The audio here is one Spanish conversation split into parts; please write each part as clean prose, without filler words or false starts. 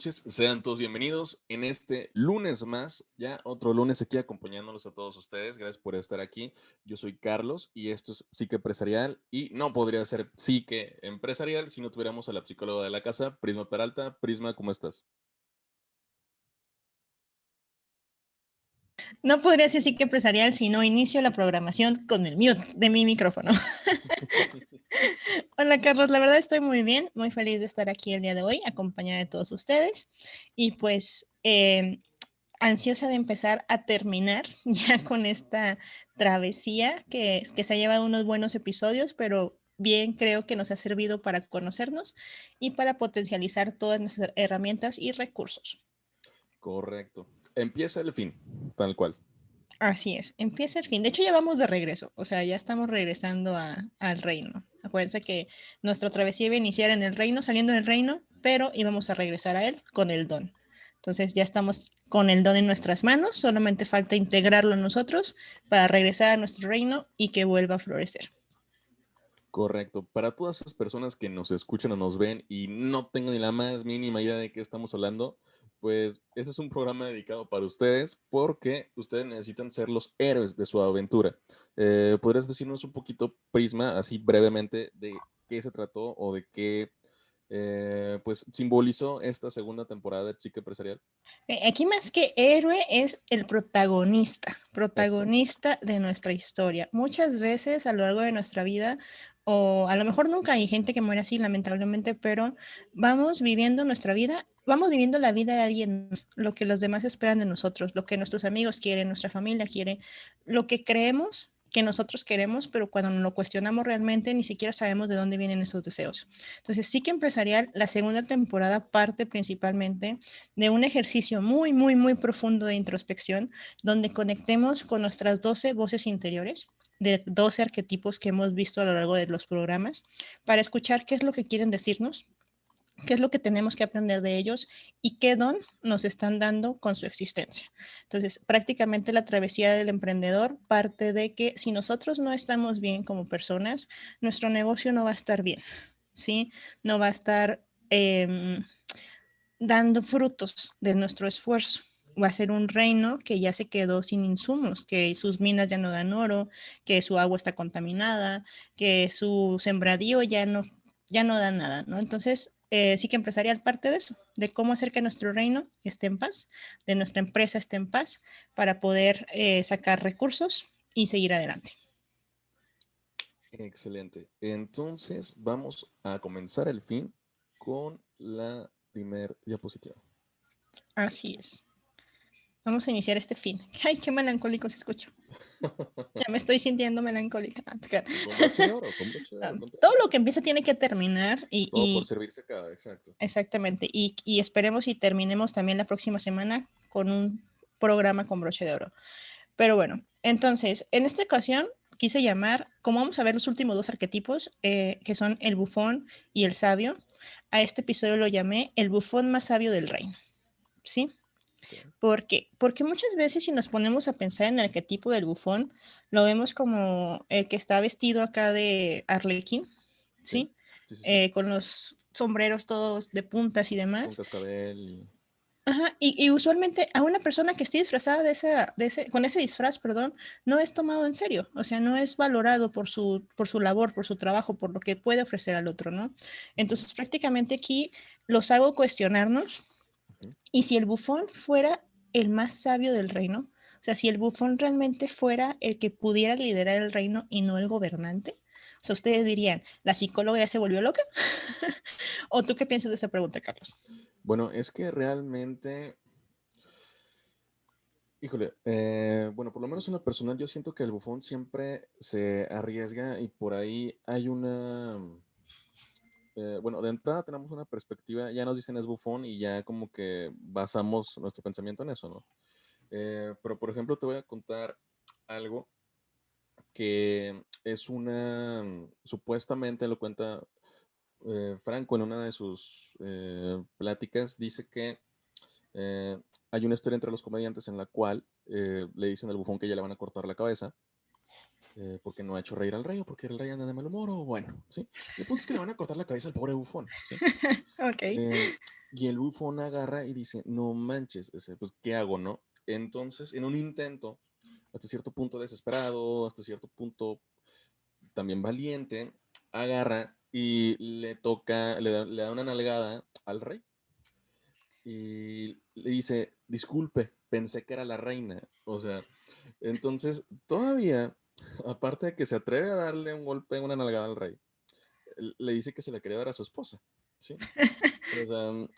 noches, sean todos bienvenidos en este lunes más, ya otro lunes aquí acompañándolos a todos ustedes. Gracias por estar aquí. Yo soy Carlos y esto es Psique Empresarial y no podría ser Psique Empresarial si no tuviéramos a la psicóloga de la casa, Prisma Peralta. Prisma, ¿cómo estás? No podría ser sí que empresarial si no inicio la programación con el mute de mi micrófono. Hola Carlos, la verdad estoy muy bien, muy feliz de estar aquí el día de hoy, acompañada de todos ustedes y pues ansiosa de empezar a terminar ya con esta travesía que se ha llevado unos buenos episodios, pero bien creo que nos ha servido para conocernos y para potencializar todas nuestras herramientas y recursos. Correcto. Empieza el fin, tal cual. Así es, empieza el fin. De hecho, ya vamos de regreso, o sea, ya estamos regresando al reino. Acuérdense que nuestra travesía iba a iniciar en el reino, saliendo del reino, pero íbamos a regresar a él con el don. Entonces ya estamos con el don en nuestras manos, solamente falta integrarlo en nosotros para regresar a nuestro reino y que vuelva a florecer. Correcto. Para todas esas personas que nos escuchan o nos ven y no tengo ni la más mínima idea de qué estamos hablando, pues este es un programa dedicado para ustedes porque ustedes necesitan ser los héroes de su aventura. ¿Podrías decirnos un poquito, Prisma, así brevemente, de qué se trató o de qué pues simbolizó esta segunda temporada de Psique Empresarial? Aquí más que héroe es el protagonista, Eso. protagonista de nuestra historia. Muchas veces a lo largo de nuestra vida, o a lo mejor nunca hay gente que muere así, lamentablemente, pero vamos viviendo nuestra vida, vamos viviendo la vida de alguien más, lo que los demás esperan de nosotros, lo que nuestros amigos quieren, nuestra familia quiere, lo que creemos que nosotros queremos, pero cuando nos lo cuestionamos realmente ni siquiera sabemos de dónde vienen esos deseos. Entonces, sí que empresarial, la segunda temporada parte principalmente de un ejercicio muy, muy, muy profundo de introspección, donde conectemos con nuestras 12 voces interiores, de 12 arquetipos que hemos visto a lo largo de los programas, para escuchar qué es lo que quieren decirnos, qué es lo que tenemos que aprender de ellos y qué don nos están dando con su existencia. Entonces, prácticamente la travesía del emprendedor parte de que si nosotros no estamos bien como personas, nuestro negocio no va a estar bien, ¿sí? No va a estar dando frutos de nuestro esfuerzo. Va a ser un reino que ya se quedó sin insumos, que sus minas ya no dan oro, que su agua está contaminada, que su sembradío ya no da nada, ¿no? Entonces, sí que empresarial parte de eso, de cómo hacer que nuestro reino esté en paz, de nuestra empresa esté en paz, para poder sacar recursos y seguir adelante. Excelente. Entonces vamos a comenzar el fin con la primer diapositiva. Así es. Vamos a iniciar este fin. Ay, qué melancólico se escucha. Ya me estoy sintiendo melancólica. Con broche de oro, con broche de oro. Todo lo que empieza tiene que terminar Todo por servirse acá, exacto. exactamente. Y esperemos y terminemos también la próxima semana con un programa con broche de oro. Pero bueno, entonces, en esta ocasión quise llamar, como vamos a ver los últimos dos arquetipos, que son el bufón y el sabio, a este episodio lo llamé el bufón más sabio del reino. ¿Sí? Okay. ¿Por qué? Porque muchas veces si nos ponemos a pensar en el arquetipo del bufón, lo vemos como el que está vestido acá de arlequín, Sí, ¿sí? sí, sí, sí. Con los sombreros todos de puntas y Con demás. cascabel y... Ajá, y usualmente a una persona que esté disfrazada con ese disfraz, perdón, no es tomado en serio, o sea, no es valorado por su labor, por su trabajo, por lo que puede ofrecer al otro, ¿no? Ujú, Entonces, prácticamente aquí los hago cuestionarnos ujú. y si el bufón fuera el más sabio del reino, o sea, si el bufón realmente fuera el que pudiera liderar el reino y no el gobernante, o sea, ustedes dirían, ¿la psicóloga ya se volvió loca? ¿O tú qué piensas de esa pregunta, Carlos? Bueno, es que realmente, híjole, bueno, por lo menos en lo personal yo siento que el bufón siempre se arriesga y por ahí hay una, bueno, de entrada tenemos una perspectiva, ya nos dicen es bufón y ya como que basamos nuestro pensamiento en eso, ¿no? Pero por ejemplo te voy a contar algo que es una, supuestamente lo cuenta Franco en una de sus pláticas, dice que eh, hay una historia entre los comediantes en la cual le dicen al bufón que ya le van a cortar la cabeza porque no ha hecho reír al rey o porque el rey anda de mal humor o bueno, ¿sí? El punto es que le van a cortar la cabeza al pobre bufón, ¿sí? Ok. Eh, y el bufón agarra y dice, no manches, pues, ¿qué hago, no? Entonces, en un intento, hasta cierto punto desesperado, hasta cierto punto también valiente, agarra y le da una nalgada al rey y le dice, disculpe, pensé que era la reina. O sea, entonces todavía, aparte de que se atreve a darle un golpe, una nalgada al rey, le dice que se la quería dar a su esposa, ¿sí? O sea,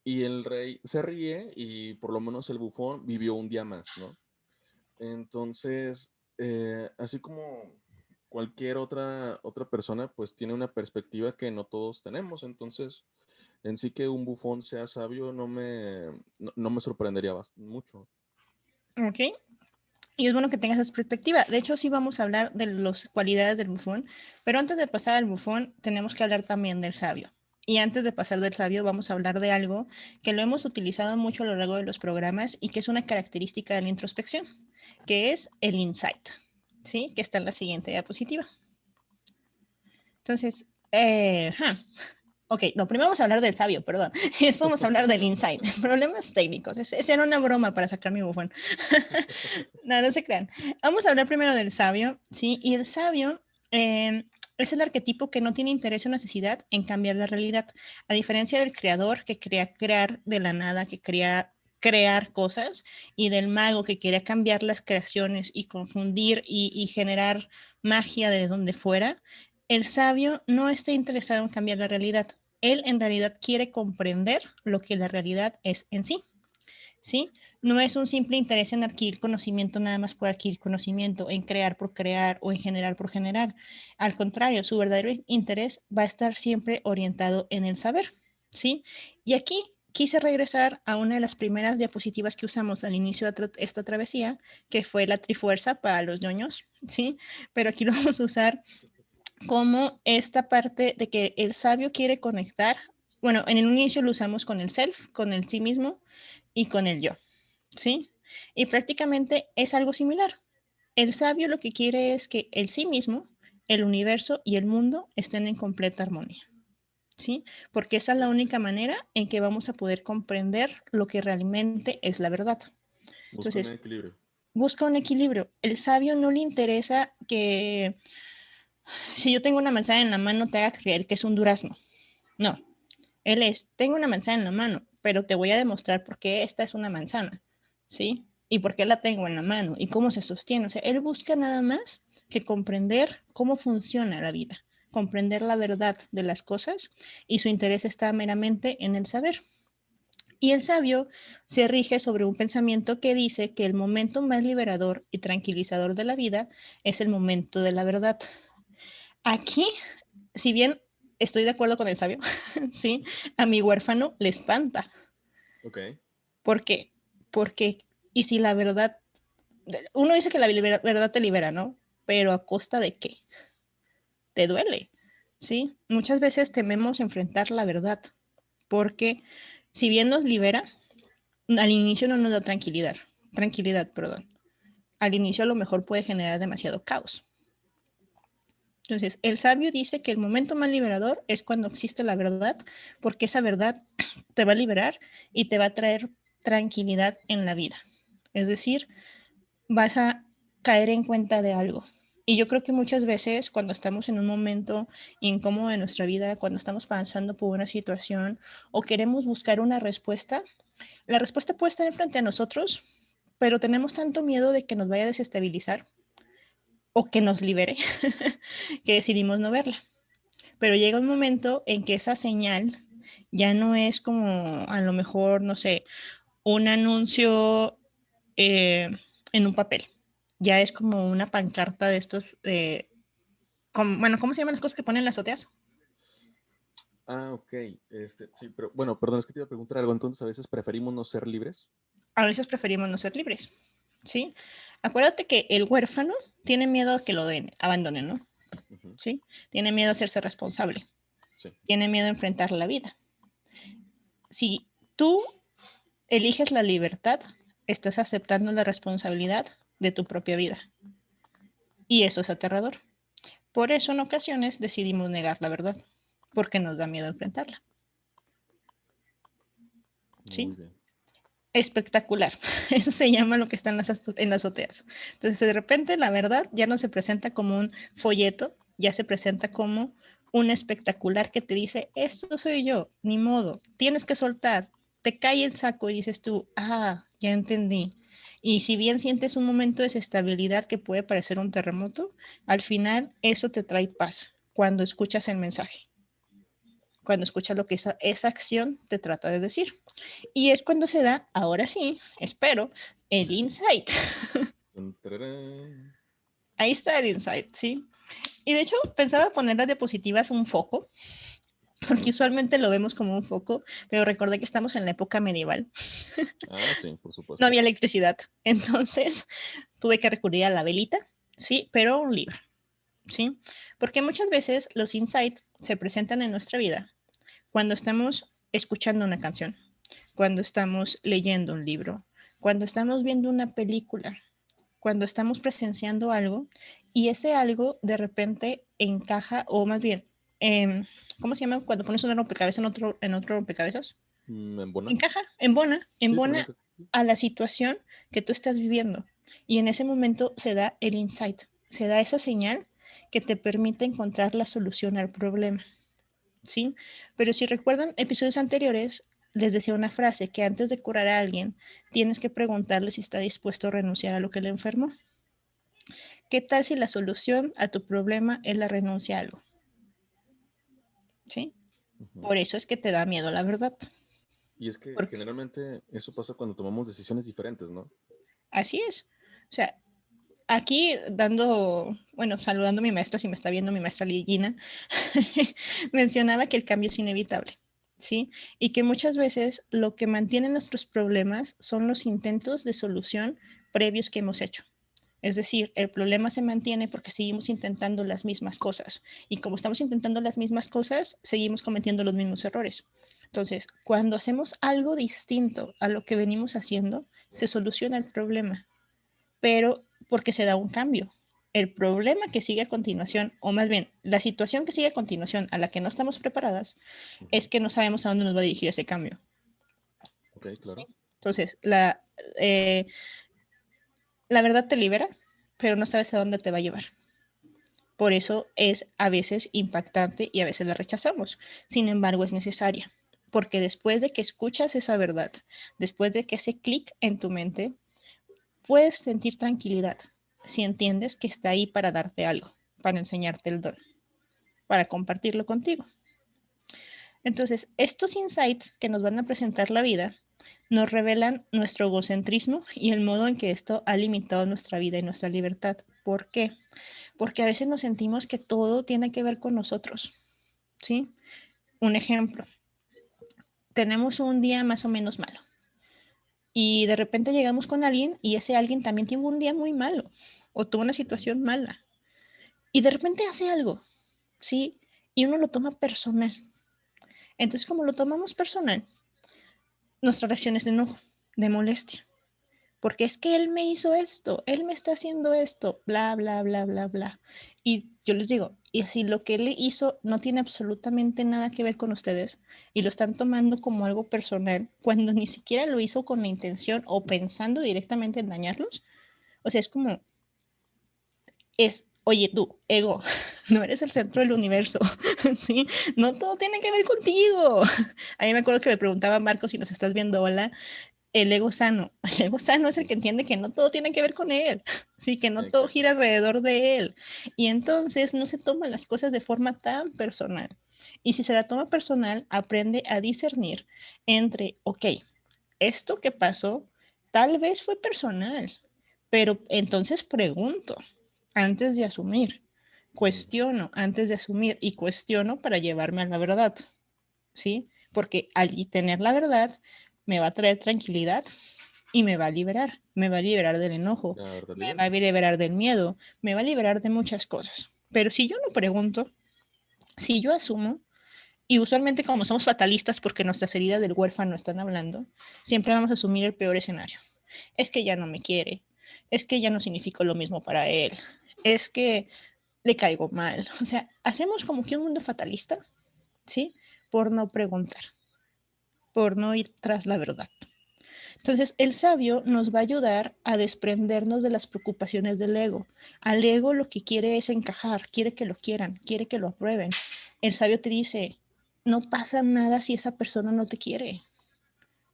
y el rey se ríe y por lo menos el bufón vivió un día más, ¿no? Entonces, así como cualquier otra persona, pues tiene una perspectiva que no todos tenemos. Entonces, en sí que un bufón sea sabio no me sorprendería mucho. Ok. Y es bueno que tengas esa perspectiva. De hecho, sí vamos a hablar de las cualidades del bufón, pero antes de pasar al bufón, tenemos que hablar también del sabio. Y antes de pasar del sabio, vamos a hablar de algo que lo hemos utilizado mucho a lo largo de los programas y que es una característica de la introspección, que es el insight, ¿sí? Que está en la siguiente diapositiva. Entonces, ok, no, primero vamos a hablar del sabio, perdón. Y después vamos a hablar del insight. Problemas técnicos. Esa era una broma para sacar mi bufón. No, no se crean. Vamos a hablar primero del sabio, ¿sí? Y el sabio es el arquetipo que no tiene interés o necesidad en cambiar la realidad. A diferencia del creador que quería crear de la nada, que quería crear cosas, y del mago que quería cambiar las creaciones y confundir y generar magia de donde fuera, el sabio no está interesado en cambiar la realidad. Él en realidad quiere comprender lo que la realidad es en sí. ¿Sí? No es un simple interés en adquirir conocimiento nada más por adquirir conocimiento, en crear por crear o en generar por generar. Al contrario, su verdadero interés va a estar siempre orientado en el saber, ¿sí? Y aquí quise regresar a una de las primeras diapositivas que usamos al inicio de esta travesía, que fue la trifuerza para los ñoños, ¿sí? Pero aquí lo vamos a usar como esta parte de que el sabio quiere conectar. Bueno, en el inicio lo usamos con el self, con el sí mismo y con el yo, ¿sí? Y prácticamente es algo similar. El sabio lo que quiere es que el sí mismo, el universo y el mundo estén en completa armonía, ¿sí? Porque esa es la única manera en que vamos a poder comprender lo que realmente es la verdad. Busca un Entonces, equilibrio. busca un equilibrio. El sabio no le interesa que si yo tengo una manzana en la mano te haga creer que es un durazno. No, él es, tengo una manzana en la mano, pero te voy a demostrar por qué esta es una manzana, ¿sí? Y por qué la tengo en la mano y cómo se sostiene. O sea, él busca nada más que comprender cómo funciona la vida, comprender la verdad de las cosas y su interés está meramente en el saber. Y el sabio se rige sobre un pensamiento que dice que el momento más liberador y tranquilizador de la vida es el momento de la verdad. Aquí, si bien estoy de acuerdo con el sabio, sí, a mi huérfano le espanta. Ok. ¿Por qué? Porque, y si la verdad, uno dice que la verdad te libera, ¿no? Pero ¿a costa de qué? Te duele, ¿sí? Muchas veces tememos enfrentar la verdad, porque si bien nos libera, al inicio no nos da tranquilidad, perdón. Al inicio a lo mejor puede generar demasiado caos. Entonces, el sabio dice que el momento más liberador es cuando existe la verdad, porque esa verdad te va a liberar y te va a traer tranquilidad en la vida. Es decir, vas a caer en cuenta de algo. Y yo creo que muchas veces cuando estamos en un momento incómodo de nuestra vida, cuando estamos pasando por una situación o queremos buscar una respuesta, la respuesta puede estar enfrente a nosotros, pero tenemos tanto miedo de que nos vaya a desestabilizar o que nos libere que decidimos no verla. Pero llega un momento en que esa señal ya no es como a lo mejor, no sé, un anuncio eh, en un papel. Ya es como una pancarta de estos, bueno, ¿cómo se llaman las cosas que ponen en las azoteas? Ah, ok. Sí, pero bueno, perdón, es que te iba a preguntar algo. Entonces, a veces preferimos no ser libres. A veces preferimos no ser libres, ¿sí? Acuérdate que el huérfano tiene miedo a que lo abandonen, ¿no? Ujú. ¿Sí? Tiene miedo a hacerse responsable, Sí. tiene miedo a enfrentar la vida. Si tú eliges la libertad, estás aceptando la responsabilidad de tu propia vida. Y eso es aterrador. Por eso en ocasiones decidimos negar la verdad, porque nos da miedo enfrentarla. Muy ¿Sí? bien. Espectacular. Eso se llama lo que está en las azoteas. Entonces, de repente, la verdad ya no se presenta como un folleto, ya se presenta como un espectacular que te dice, esto soy yo, ni modo, tienes que soltar. Te cae el saco y dices tú, ya entendí. Y si bien sientes un momento de desestabilidad que puede parecer un terremoto, al final eso te trae paz cuando escuchas el mensaje, cuando escuchas lo que esa acción te trata de decir. Y es cuando se da, ahora sí, espero, el insight. Ahí está el insight, ¿sí? Y de hecho pensaba poner las diapositivas un foco, porque usualmente lo vemos como un foco, pero recordé que estamos en la época medieval. Sí, por No supuesto. había electricidad, entonces tuve que recurrir a la velita, ¿sí? Pero un libro, ¿sí? Porque muchas veces los insights se presentan en nuestra vida cuando estamos escuchando una canción, cuando estamos leyendo un libro, cuando estamos viendo una película, cuando estamos presenciando algo y ese algo de repente encaja, o más bien, ¿cómo se llama? Cuando pones un rompecabezas en otro rompecabezas. ¿En Bona? Encaja, Sí, también embona acá. a la situación que tú estás viviendo. Y en ese momento se da el insight, se da esa señal que te permite encontrar la solución al problema. ¿Sí? Pero si recuerdan episodios anteriores, les decía una frase que antes de curar a alguien, tienes que preguntarle si está dispuesto a renunciar a lo que le enfermó. ¿Qué tal si la solución a tu problema es la renuncia a algo? ¿Sí? Ujú. Por eso es que te da miedo la verdad. Y es que Porque generalmente eso pasa cuando tomamos decisiones diferentes, ¿no? así es. O sea, aquí dando, bueno, saludando a mi maestra, si me está viendo mi maestra Gina, mencionaba que el cambio es inevitable, ¿sí? Y que muchas veces lo que mantiene nuestros problemas son los intentos de solución previos que hemos hecho. Es decir, el problema se mantiene porque seguimos intentando las mismas cosas. Y como estamos intentando las mismas cosas, seguimos cometiendo los mismos errores. Entonces, cuando hacemos algo distinto a lo que venimos haciendo, se soluciona el problema, pero porque se da un cambio. El problema que sigue a continuación, o más bien, la situación que sigue a continuación a la que no estamos preparadas, es Ujú. que no sabemos a dónde nos va a dirigir ese cambio. Ok, ¿Sí? claro. Entonces, la verdad te libera, pero no sabes a dónde te va a llevar. Por eso es a veces impactante y a veces la rechazamos. Sin embargo, es necesaria, porque después de que escuchas esa verdad, después de que hace clic en tu mente, puedes sentir tranquilidad si entiendes que está ahí para darte algo, para enseñarte el don, para compartirlo contigo. Entonces, estos insights que nos van a presentar la vida nos revelan nuestro egocentrismo y el modo en que esto ha limitado nuestra vida y nuestra libertad. ¿Por qué? Porque a veces nos sentimos que todo tiene que ver con nosotros, ¿sí? Un ejemplo, tenemos un día más o menos malo y de repente llegamos con alguien y ese alguien también tiene un día muy malo o tuvo una Ujú. situación mala y de repente hace algo, ¿sí? Y uno lo toma personal. Entonces, como lo tomamos personal, nuestra reacción es de enojo, de molestia, porque es que él me hizo esto, él me está haciendo esto, bla, bla, bla, bla, bla. Y yo les digo, y si lo que él hizo no tiene absolutamente nada que ver con ustedes y lo están tomando como algo personal, cuando ni siquiera lo hizo con la intención o pensando directamente en dañarlos, o sea, es como, oye tú, ego, no eres el centro del universo, ¿sí? No todo tiene que ver contigo. A mí me acuerdo que me preguntaba Marco si nos estás viendo, hola, el ego sano. El ego sano es el que entiende que no todo tiene que ver con él, sí, que no todo gira Exacto. alrededor de él. Y entonces no se toman las cosas de forma tan personal. Y si se la toma personal, aprende a discernir entre, ok, esto que pasó tal vez fue personal, pero entonces pregunto antes de asumir, Ujú. cuestiono antes de asumir y cuestiono para llevarme a la verdad, ¿sí? Porque al tener la verdad me va a traer tranquilidad y me va a liberar del enojo, La verdad me libera. va a liberar del miedo, me va a liberar de muchas cosas. Pero si yo no pregunto, si yo asumo, y usualmente como somos fatalistas porque nuestras heridas del huérfano están hablando, siempre vamos a asumir el peor escenario. Es que ya no me quiere, es que ya no significó lo mismo para él, es que le caigo mal. O sea, hacemos como que un mundo fatalista, ¿sí? Por no preguntar, por no ir tras la verdad. Entonces, el sabio nos va a ayudar a desprendernos de las preocupaciones del ego. Al ego lo que quiere es encajar, quiere que lo quieran, quiere que lo aprueben. El sabio te dice, no pasa nada si esa persona no te quiere.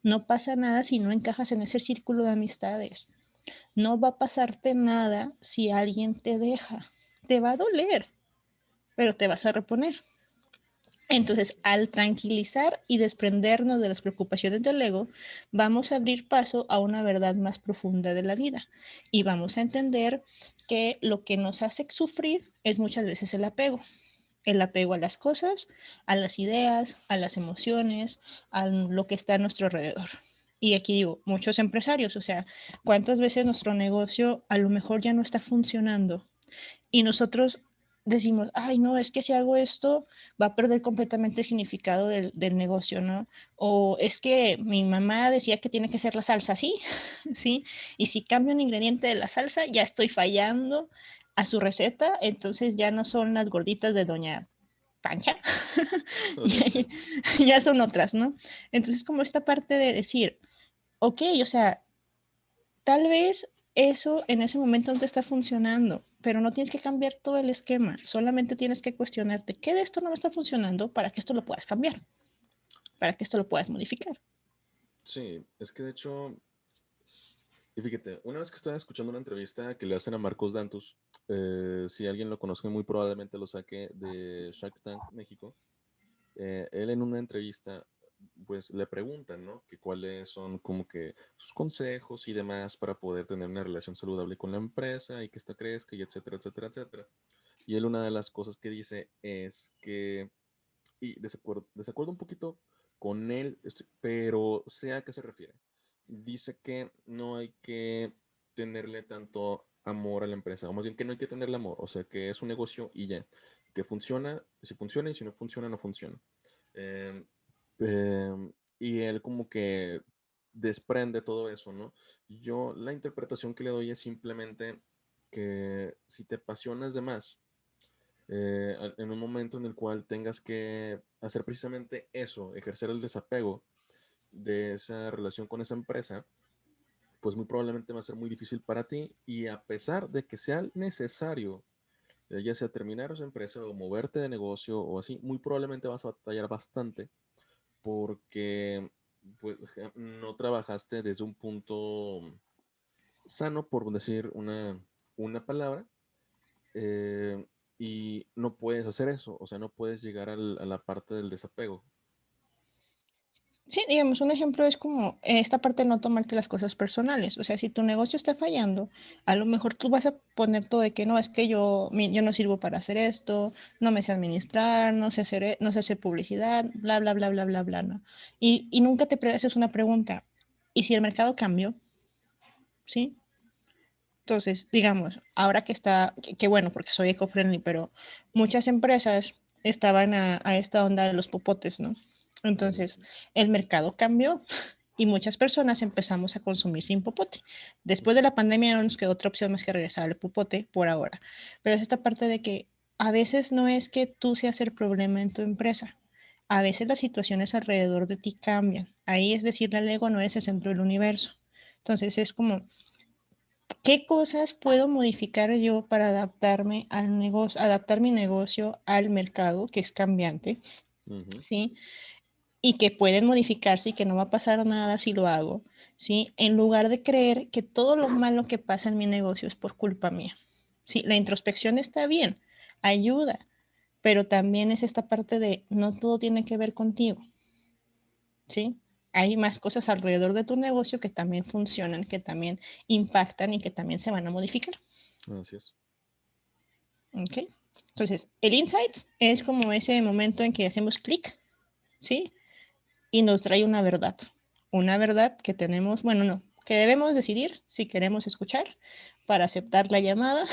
No pasa nada si no encajas en ese círculo de amistades. No va a pasarte nada si alguien te deja. Te va a doler, pero te vas a reponer. Entonces, al tranquilizar y desprendernos de las preocupaciones del ego, vamos a abrir paso a una verdad más profunda de la vida y vamos a entender que lo que nos hace sufrir es muchas veces el apego a las cosas, a las ideas, a las emociones, a lo que está a nuestro alrededor. Y aquí digo, muchos empresarios, o sea, ¿cuántas veces nuestro negocio a lo mejor ya no está funcionando? Y nosotros decimos, ay, no, es que si hago esto va a perder completamente el significado del negocio, ¿no? O es que mi mamá decía que tiene que ser la salsa así, ¿sí? Y si cambio un ingrediente de la salsa, ya estoy fallando a su receta, entonces ya no son las gorditas de Doña Pancha, ya, Sí. ya son otras, ¿no? Entonces como esta parte de decir, ok, o sea, tal vez eso en ese momento no te está funcionando, pero no tienes que cambiar todo el esquema, solamente tienes que cuestionarte qué de esto no me está funcionando para que esto lo puedas cambiar, para que esto lo puedas modificar. Sí, es que de hecho, y fíjate, una vez que estaba escuchando una entrevista que le hacen a Marcos Dantus, si alguien lo conoce, muy probablemente lo saque de Shark Tank México. Él en una entrevista, pues le preguntan, ¿no? Que cuáles son como que sus consejos y demás para poder tener una relación saludable con la empresa y que esta crezca y etcétera, etcétera, etcétera. Y él una de las cosas que dice es que, y desacuerdo un poquito con él, pero sé a qué se refiere. Dice que no hay que tenerle tanto amor a la empresa, o más bien que no hay que tenerle amor, o sea, que es un negocio y ya, que funciona, si funciona y si no funciona, no funciona. Eh, y él como que desprende todo eso, ¿no? Yo la interpretación que le doy es simplemente que si te apasionas de más, en un momento en el cual tengas que hacer precisamente eso, ejercer el desapego de esa relación con esa empresa, pues muy probablemente va a ser muy difícil para ti y a pesar de que sea necesario, ya sea terminar esa empresa o moverte de negocio o así, muy probablemente vas a batallar bastante porque pues, no trabajaste desde un punto sano, por decir una palabra, eh, y no puedes hacer eso, o sea, no puedes llegar a la parte del desapego. Sí, digamos, un ejemplo es como esta parte de no tomarte las cosas personales. O sea, si tu negocio está fallando, a lo mejor tú vas a poner todo de que no, es que yo no sirvo para hacer esto, no me sé administrar, no sé hacer publicidad, bla, bla, bla, bla, bla, bla, ¿no? Y nunca haces una pregunta. ¿Y si el mercado cambió? ¿Sí? Entonces, digamos, ahora que está, que bueno, porque soy eco-friendly, pero muchas empresas estaban a esta onda de los popotes, ¿no? Entonces, Ujú. el mercado cambió y muchas personas empezamos a consumir sin popote. Después de la pandemia no nos quedó otra opción más que regresar al popote por ahora. Pero es esta parte de que a veces no es que tú seas el problema en tu empresa. A veces las situaciones alrededor de ti cambian. Ahí es decirle al ego, no eres el centro del universo. Entonces es como, ¿qué cosas puedo modificar yo para adaptarme al negocio, adaptar mi negocio al mercado que es cambiante, Ujú. ¿sí? Y que pueden modificarse y que no va a pasar nada si lo hago, ¿sí? En lugar de creer que todo lo malo que pasa en mi negocio es por culpa mía. Sí, la introspección está bien, ayuda, pero también es esta parte de no todo tiene que ver contigo, ¿sí? Hay más cosas alrededor de tu negocio que también funcionan, que también impactan y que también se van a modificar. Así es. ¿Ok? Entonces, el insight es como ese momento en que hacemos clic, ¿sí? Y nos trae una verdad que tenemos, bueno, no, que debemos decidir si queremos escuchar para aceptar la llamada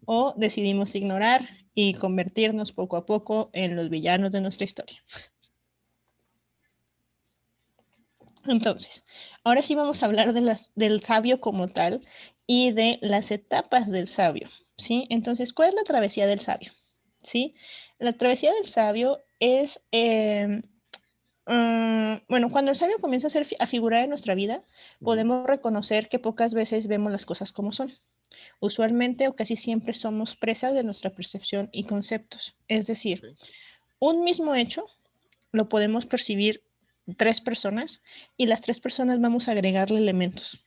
o decidimos ignorar y convertirnos poco a poco en los villanos de nuestra historia. Entonces, ahora sí vamos a hablar del sabio como tal y de las etapas del sabio. ¿sí? Entonces, ¿cuál es la travesía del sabio? ¿Sí? La travesía del sabio es, bueno, cuando el sabio comienza a figurar en nuestra vida, podemos reconocer que pocas veces vemos las cosas como son. Usualmente o casi siempre somos presas de nuestra percepción y conceptos. Es decir, Ok. un mismo hecho lo podemos percibir tres personas y las tres personas vamos a agregarle elementos,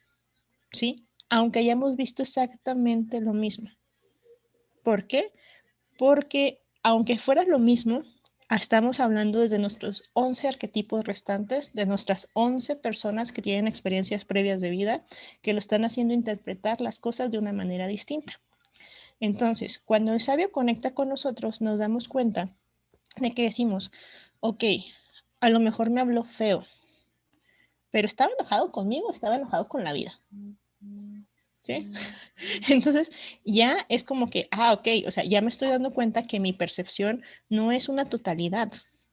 ¿sí? Aunque hayamos visto exactamente lo mismo. ¿Por qué? Porque aunque fuera lo mismo, estamos hablando desde nuestros 11 arquetipos restantes, de nuestras 11 personas que tienen experiencias previas de vida, que lo están haciendo interpretar las cosas de una manera distinta. Entonces, cuando el sabio conecta con nosotros, nos damos cuenta de que decimos, ok, a lo mejor me habló feo, pero estaba enojado conmigo, estaba enojado con la vida. ¿Sí? Entonces ya es como que, ok, o sea, ya me estoy dando cuenta que mi percepción no es una totalidad,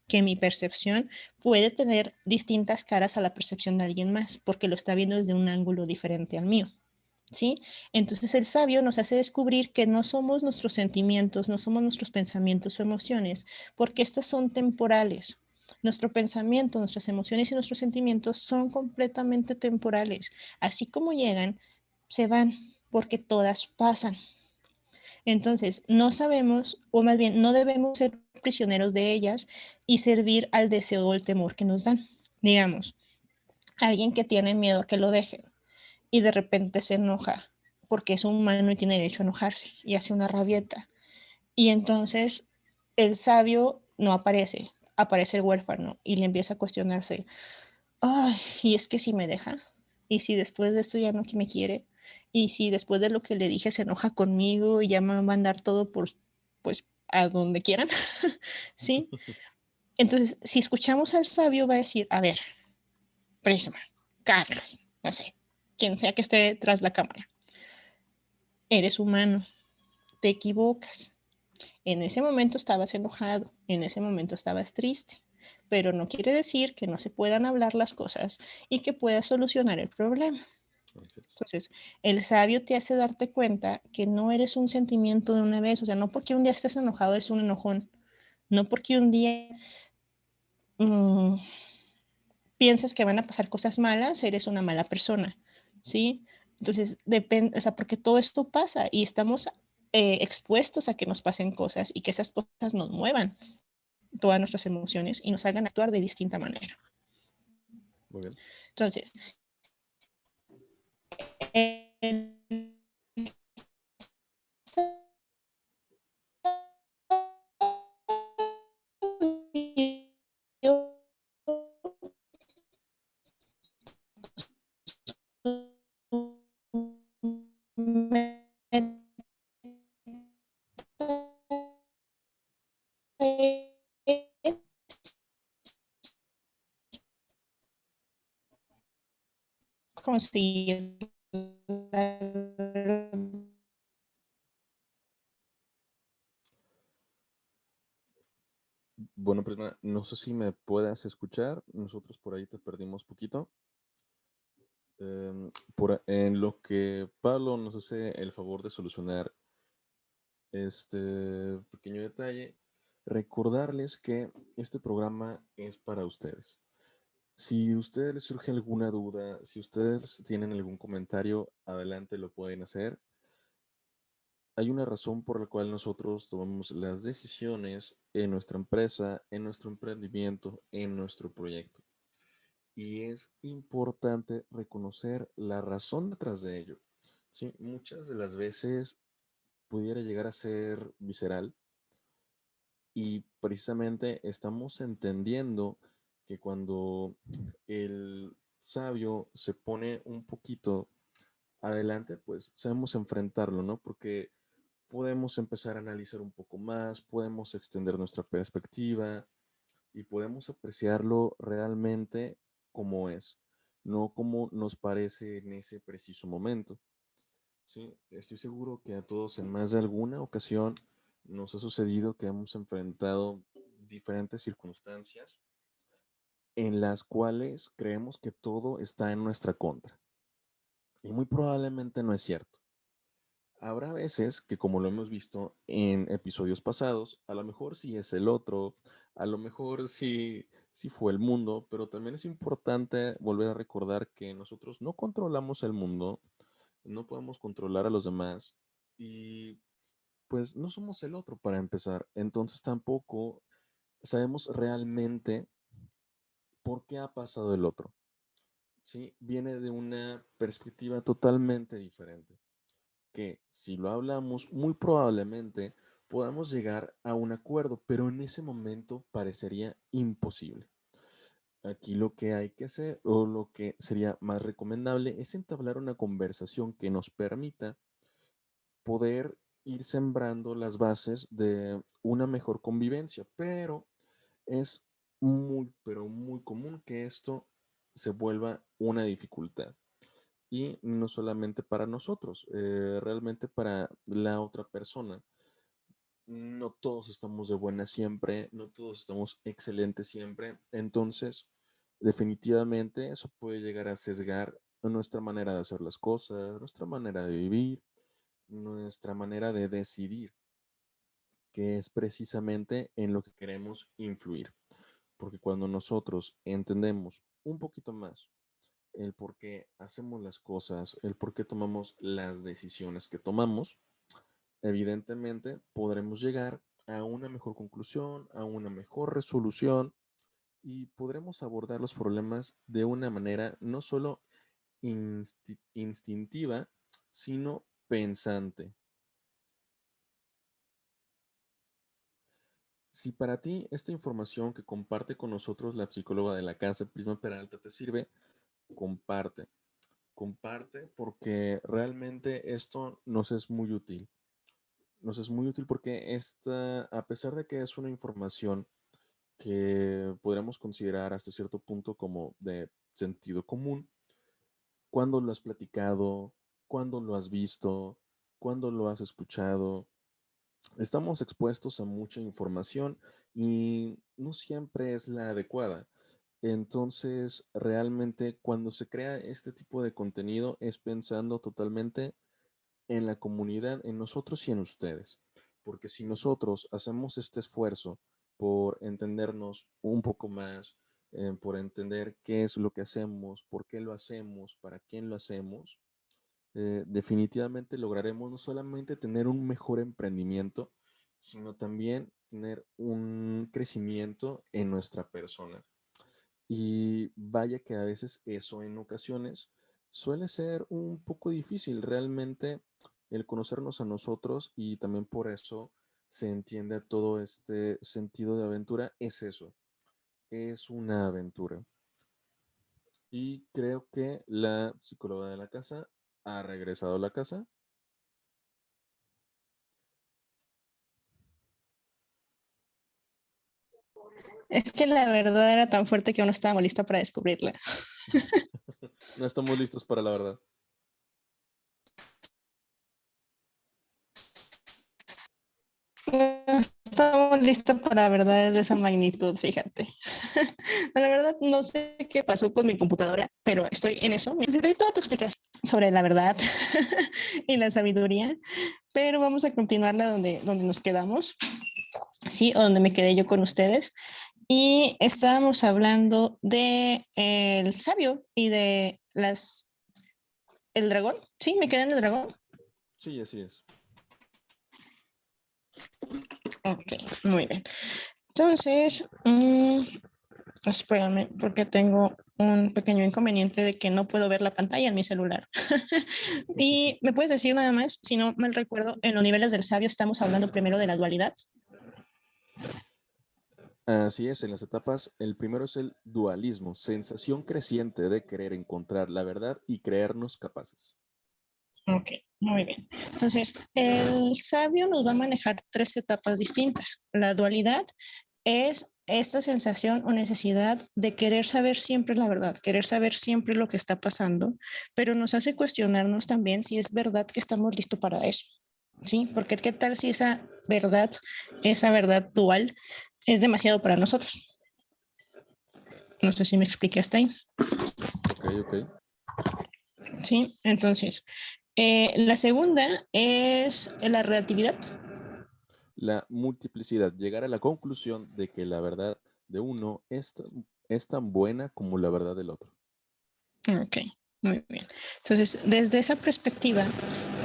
que mi percepción puede tener distintas caras a la percepción de alguien más, porque lo está viendo desde un ángulo diferente al mío. ¿Sí? Entonces el sabio nos hace descubrir que no somos nuestros sentimientos, no somos nuestros pensamientos o emociones, porque estas son temporales. Nuestro pensamiento, nuestras emociones y nuestros sentimientos son completamente temporales. Así como llegan, se van, porque todas pasan. Entonces, no sabemos, o más bien, no debemos ser prisioneros de ellas y servir al deseo o el temor que nos dan. Digamos, alguien que tiene miedo a que lo dejen y de repente se enoja porque es humano y tiene derecho a enojarse y hace una rabieta. Y entonces el sabio no aparece, aparece el huérfano y le empieza a cuestionarse, ay, y es que si me deja, y si después de esto ya no me quiere, y si después de lo que le dije se enoja conmigo y ya me va a mandar todo por, pues, a donde quieran, ¿sí? Entonces, si escuchamos al sabio va a decir, a ver, Prisma, Carlos, no sé, quien sea que esté tras la cámara, eres humano, te equivocas. En ese momento estabas enojado, en ese momento estabas triste, pero no quiere decir que no se puedan hablar las cosas y que puedas solucionar el problema. Así es. Entonces, el sabio te hace darte cuenta que no eres un sentimiento de una vez, o sea, no porque un día estés enojado eres un enojón, no porque un día mmm, piensas que van a pasar cosas malas, eres una mala persona, ¿sí? Entonces, depende, o sea, porque todo esto pasa y estamos expuestos a que nos pasen cosas y que esas cosas nos muevan todas nuestras emociones y nos hagan actuar de distinta manera. Muy bien. Entonces, el conseguir Bueno, Prisma, no sé si me puedas escuchar. Nosotros por ahí te perdimos poquito. En lo que Pablo nos hace el favor de solucionar este pequeño detalle, recordarles que este programa es para ustedes. Si a ustedes les surge alguna duda, si ustedes tienen algún comentario, adelante lo pueden hacer. Hay una razón por la cual nosotros tomamos las decisiones en nuestra empresa, en nuestro emprendimiento, en nuestro proyecto. Y es importante reconocer la razón detrás de ello. Sí, muchas de las veces pudiera llegar a ser visceral y precisamente estamos entendiendo que cuando el sabio se pone un poquito adelante, pues sabemos enfrentarlo, ¿no? Porque podemos empezar a analizar un poco más, podemos extender nuestra perspectiva y podemos apreciarlo realmente como es, no como nos parece en ese preciso momento. Sí, estoy seguro que a todos en más de alguna ocasión nos ha sucedido que hemos enfrentado diferentes circunstancias en las cuales creemos que todo está en nuestra contra. Y muy probablemente no es cierto. Habrá veces que, como lo hemos visto en episodios pasados, a lo mejor sí es el otro, a lo mejor sí fue el mundo, pero también es importante volver a recordar que nosotros no controlamos el mundo, no podemos controlar a los demás y pues no somos el otro para empezar. Entonces tampoco sabemos realmente por qué ha pasado el otro. ¿Sí? Viene de una perspectiva totalmente diferente, que si lo hablamos, muy probablemente podamos llegar a un acuerdo, pero en ese momento parecería imposible. Aquí lo que hay que hacer, o lo que sería más recomendable, es entablar una conversación que nos permita poder ir sembrando las bases de una mejor convivencia, pero es muy, pero muy común que esto se vuelva una dificultad. Y no solamente para nosotros, realmente para la otra persona. No todos estamos de buena siempre, no todos estamos excelentes siempre. Entonces, definitivamente eso puede llegar a sesgar nuestra manera de hacer las cosas, nuestra manera de vivir, nuestra manera de decidir, que es precisamente en lo que queremos influir. Porque cuando nosotros entendemos un poquito más el por qué hacemos las cosas, el por qué tomamos las decisiones que tomamos, evidentemente podremos llegar a una mejor conclusión, a una mejor resolución y podremos abordar los problemas de una manera no solo instintiva, sino pensante. Si para ti esta información que comparte con nosotros la psicóloga de la casa, Prisma Peralta, te sirve, comparte. Comparte porque realmente esto nos es muy útil. Nos es muy útil porque esta, a pesar de que es una información que podríamos considerar hasta cierto punto como de sentido común, cuando lo has platicado, cuando lo has visto, cuando lo has escuchado, estamos expuestos a mucha información y no siempre es la adecuada. Entonces, realmente cuando se crea este tipo de contenido es pensando totalmente en la comunidad, en nosotros y en ustedes. Porque si nosotros hacemos este esfuerzo por entendernos un poco más, por entender qué es lo que hacemos, por qué lo hacemos, para quién lo hacemos, definitivamente lograremos no solamente tener un mejor emprendimiento, sino también tener un crecimiento en nuestra persona. Y vaya que a veces eso en ocasiones suele ser un poco difícil realmente el conocernos a nosotros y también por eso se entiende todo este sentido de aventura, es eso, es una aventura. Y creo que la psicóloga de la casa ha regresado a la casa. Es que la verdad era tan fuerte que aún no estábamos listos para descubrirla. No estamos listos para la verdad. No estamos listos para verdades de esa magnitud, fíjate. La verdad, no sé qué pasó con mi computadora, pero estoy en eso. Me sirve toda tu explicación sobre la verdad y la sabiduría, pero vamos a continuarla donde nos quedamos, ¿sí? O donde me quedé yo con ustedes. Y estábamos hablando de el sabio y de el dragón. Sí, me quedé en el dragón. Sí, así es. Ok, muy bien. Entonces, espérame, porque tengo un pequeño inconveniente de que no puedo ver la pantalla en mi celular. Y me puedes decir nada más, si no mal recuerdo, en los niveles del sabio estamos hablando primero de la dualidad. Así es, en las etapas, el primero es el dualismo, sensación creciente de querer encontrar la verdad y creernos capaces. Ok, muy bien. Entonces, el sabio nos va a manejar tres etapas distintas. La dualidad es esta sensación o necesidad de querer saber siempre la verdad, querer saber siempre lo que está pasando, pero nos hace cuestionarnos también si es verdad que estamos listos para eso. ¿Sí? Porque qué tal si esa verdad dual es demasiado para nosotros. No sé si me expliqué hasta ahí. Ok, ok. ¿Sí? Entonces, La segunda es la relatividad. La multiplicidad, llegar a la conclusión de que la verdad de uno es tan buena como la verdad del otro. Ok, muy bien. Entonces, desde esa perspectiva,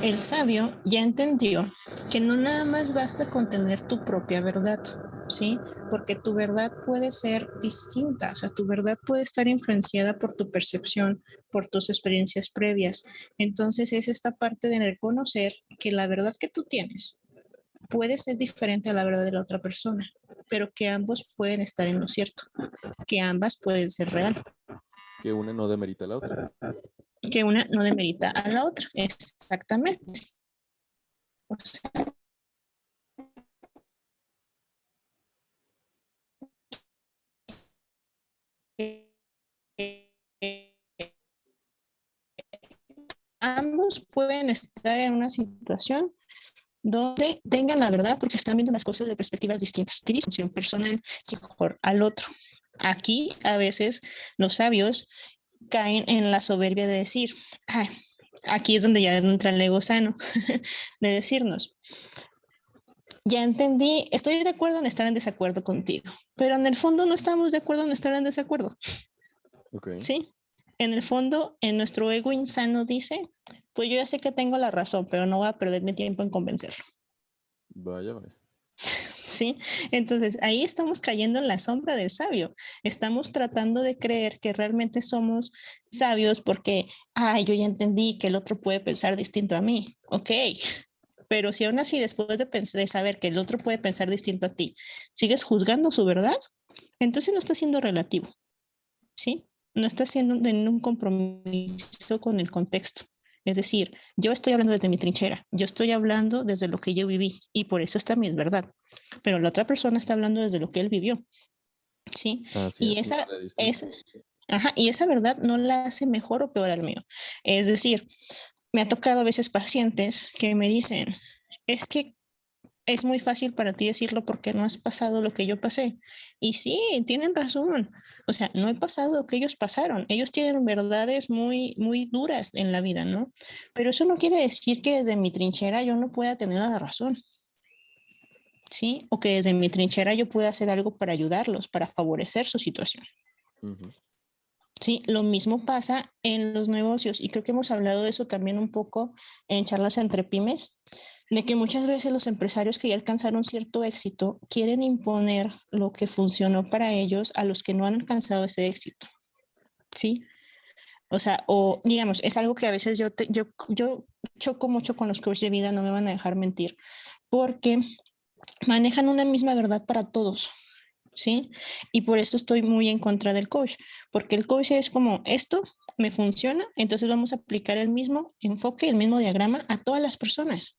el sabio ya entendió que no nada más basta con tener tu propia verdad, ¿sí? Porque tu verdad puede ser distinta, o sea, tu verdad puede estar influenciada por tu percepción, por tus experiencias previas. Entonces, es esta parte de reconocer que la verdad que tú tienes puede ser diferente a la verdad de la otra persona, pero que ambos pueden estar en lo cierto, que ambas pueden ser real, Que una no demerita a la otra. que una no demerita a la otra. Exactamente. O sea, ambos pueden estar en una situación donde tengan la verdad porque están viendo las cosas de perspectivas distintas. Discusión personal, sí, mejor al otro. Aquí a veces los sabios caen en la soberbia de decir, ah, aquí es donde ya entra el ego sano, de decirnos, ya entendí, estoy de acuerdo en estar en desacuerdo contigo, pero en el fondo no estamos de acuerdo en estar en desacuerdo. Ok. ¿Sí? En el fondo, en nuestro ego insano dice, pues yo ya sé que tengo la razón, pero no voy a perder mi tiempo en convencerlo. Vaya, vaya. ¿Sí? Entonces, ahí estamos cayendo en la sombra del sabio. Estamos tratando de creer que realmente somos sabios porque, yo ya entendí que el otro puede pensar distinto a mí. Ok, pero si aún así después de saber que el otro puede pensar distinto a ti, sigues juzgando su verdad, entonces no está siendo relativo. ¿Sí? No está haciendo un compromiso con el contexto. Es decir, yo estoy hablando desde mi trinchera, yo estoy hablando desde lo que yo viví y por eso está mi verdad. Pero la otra persona está hablando desde lo que él vivió, ¿sí? Así Y es, esa, nada distinto. es, y esa verdad no la hace mejor o peor al mío. Es decir, me ha tocado a veces pacientes que me dicen, es que es muy fácil para ti decirlo porque no has pasado lo que yo pasé. Y sí, tienen razón. O sea, no he pasado lo que ellos pasaron. Ellos tienen verdades muy, muy duras en la vida, ¿no? Pero eso no quiere decir que desde mi trinchera yo no pueda tener la razón, ¿sí? O que desde mi trinchera yo pueda hacer algo para ayudarlos, para favorecer su situación. Ujú. Sí, lo mismo pasa en los negocios y creo que hemos hablado de eso también un poco en charlas entre pymes, de que muchas veces los empresarios que ya alcanzaron cierto éxito quieren imponer lo que funcionó para ellos a los que no han alcanzado ese éxito, ¿sí? O sea, o digamos, es algo que a veces yo choco mucho con los coaches de vida, no me van a dejar mentir, porque manejan una misma verdad para todos, ¿sí? Y por eso estoy muy en contra del coach, porque el coach es como, esto me funciona, entonces vamos a aplicar el mismo enfoque, el mismo diagrama a todas las personas.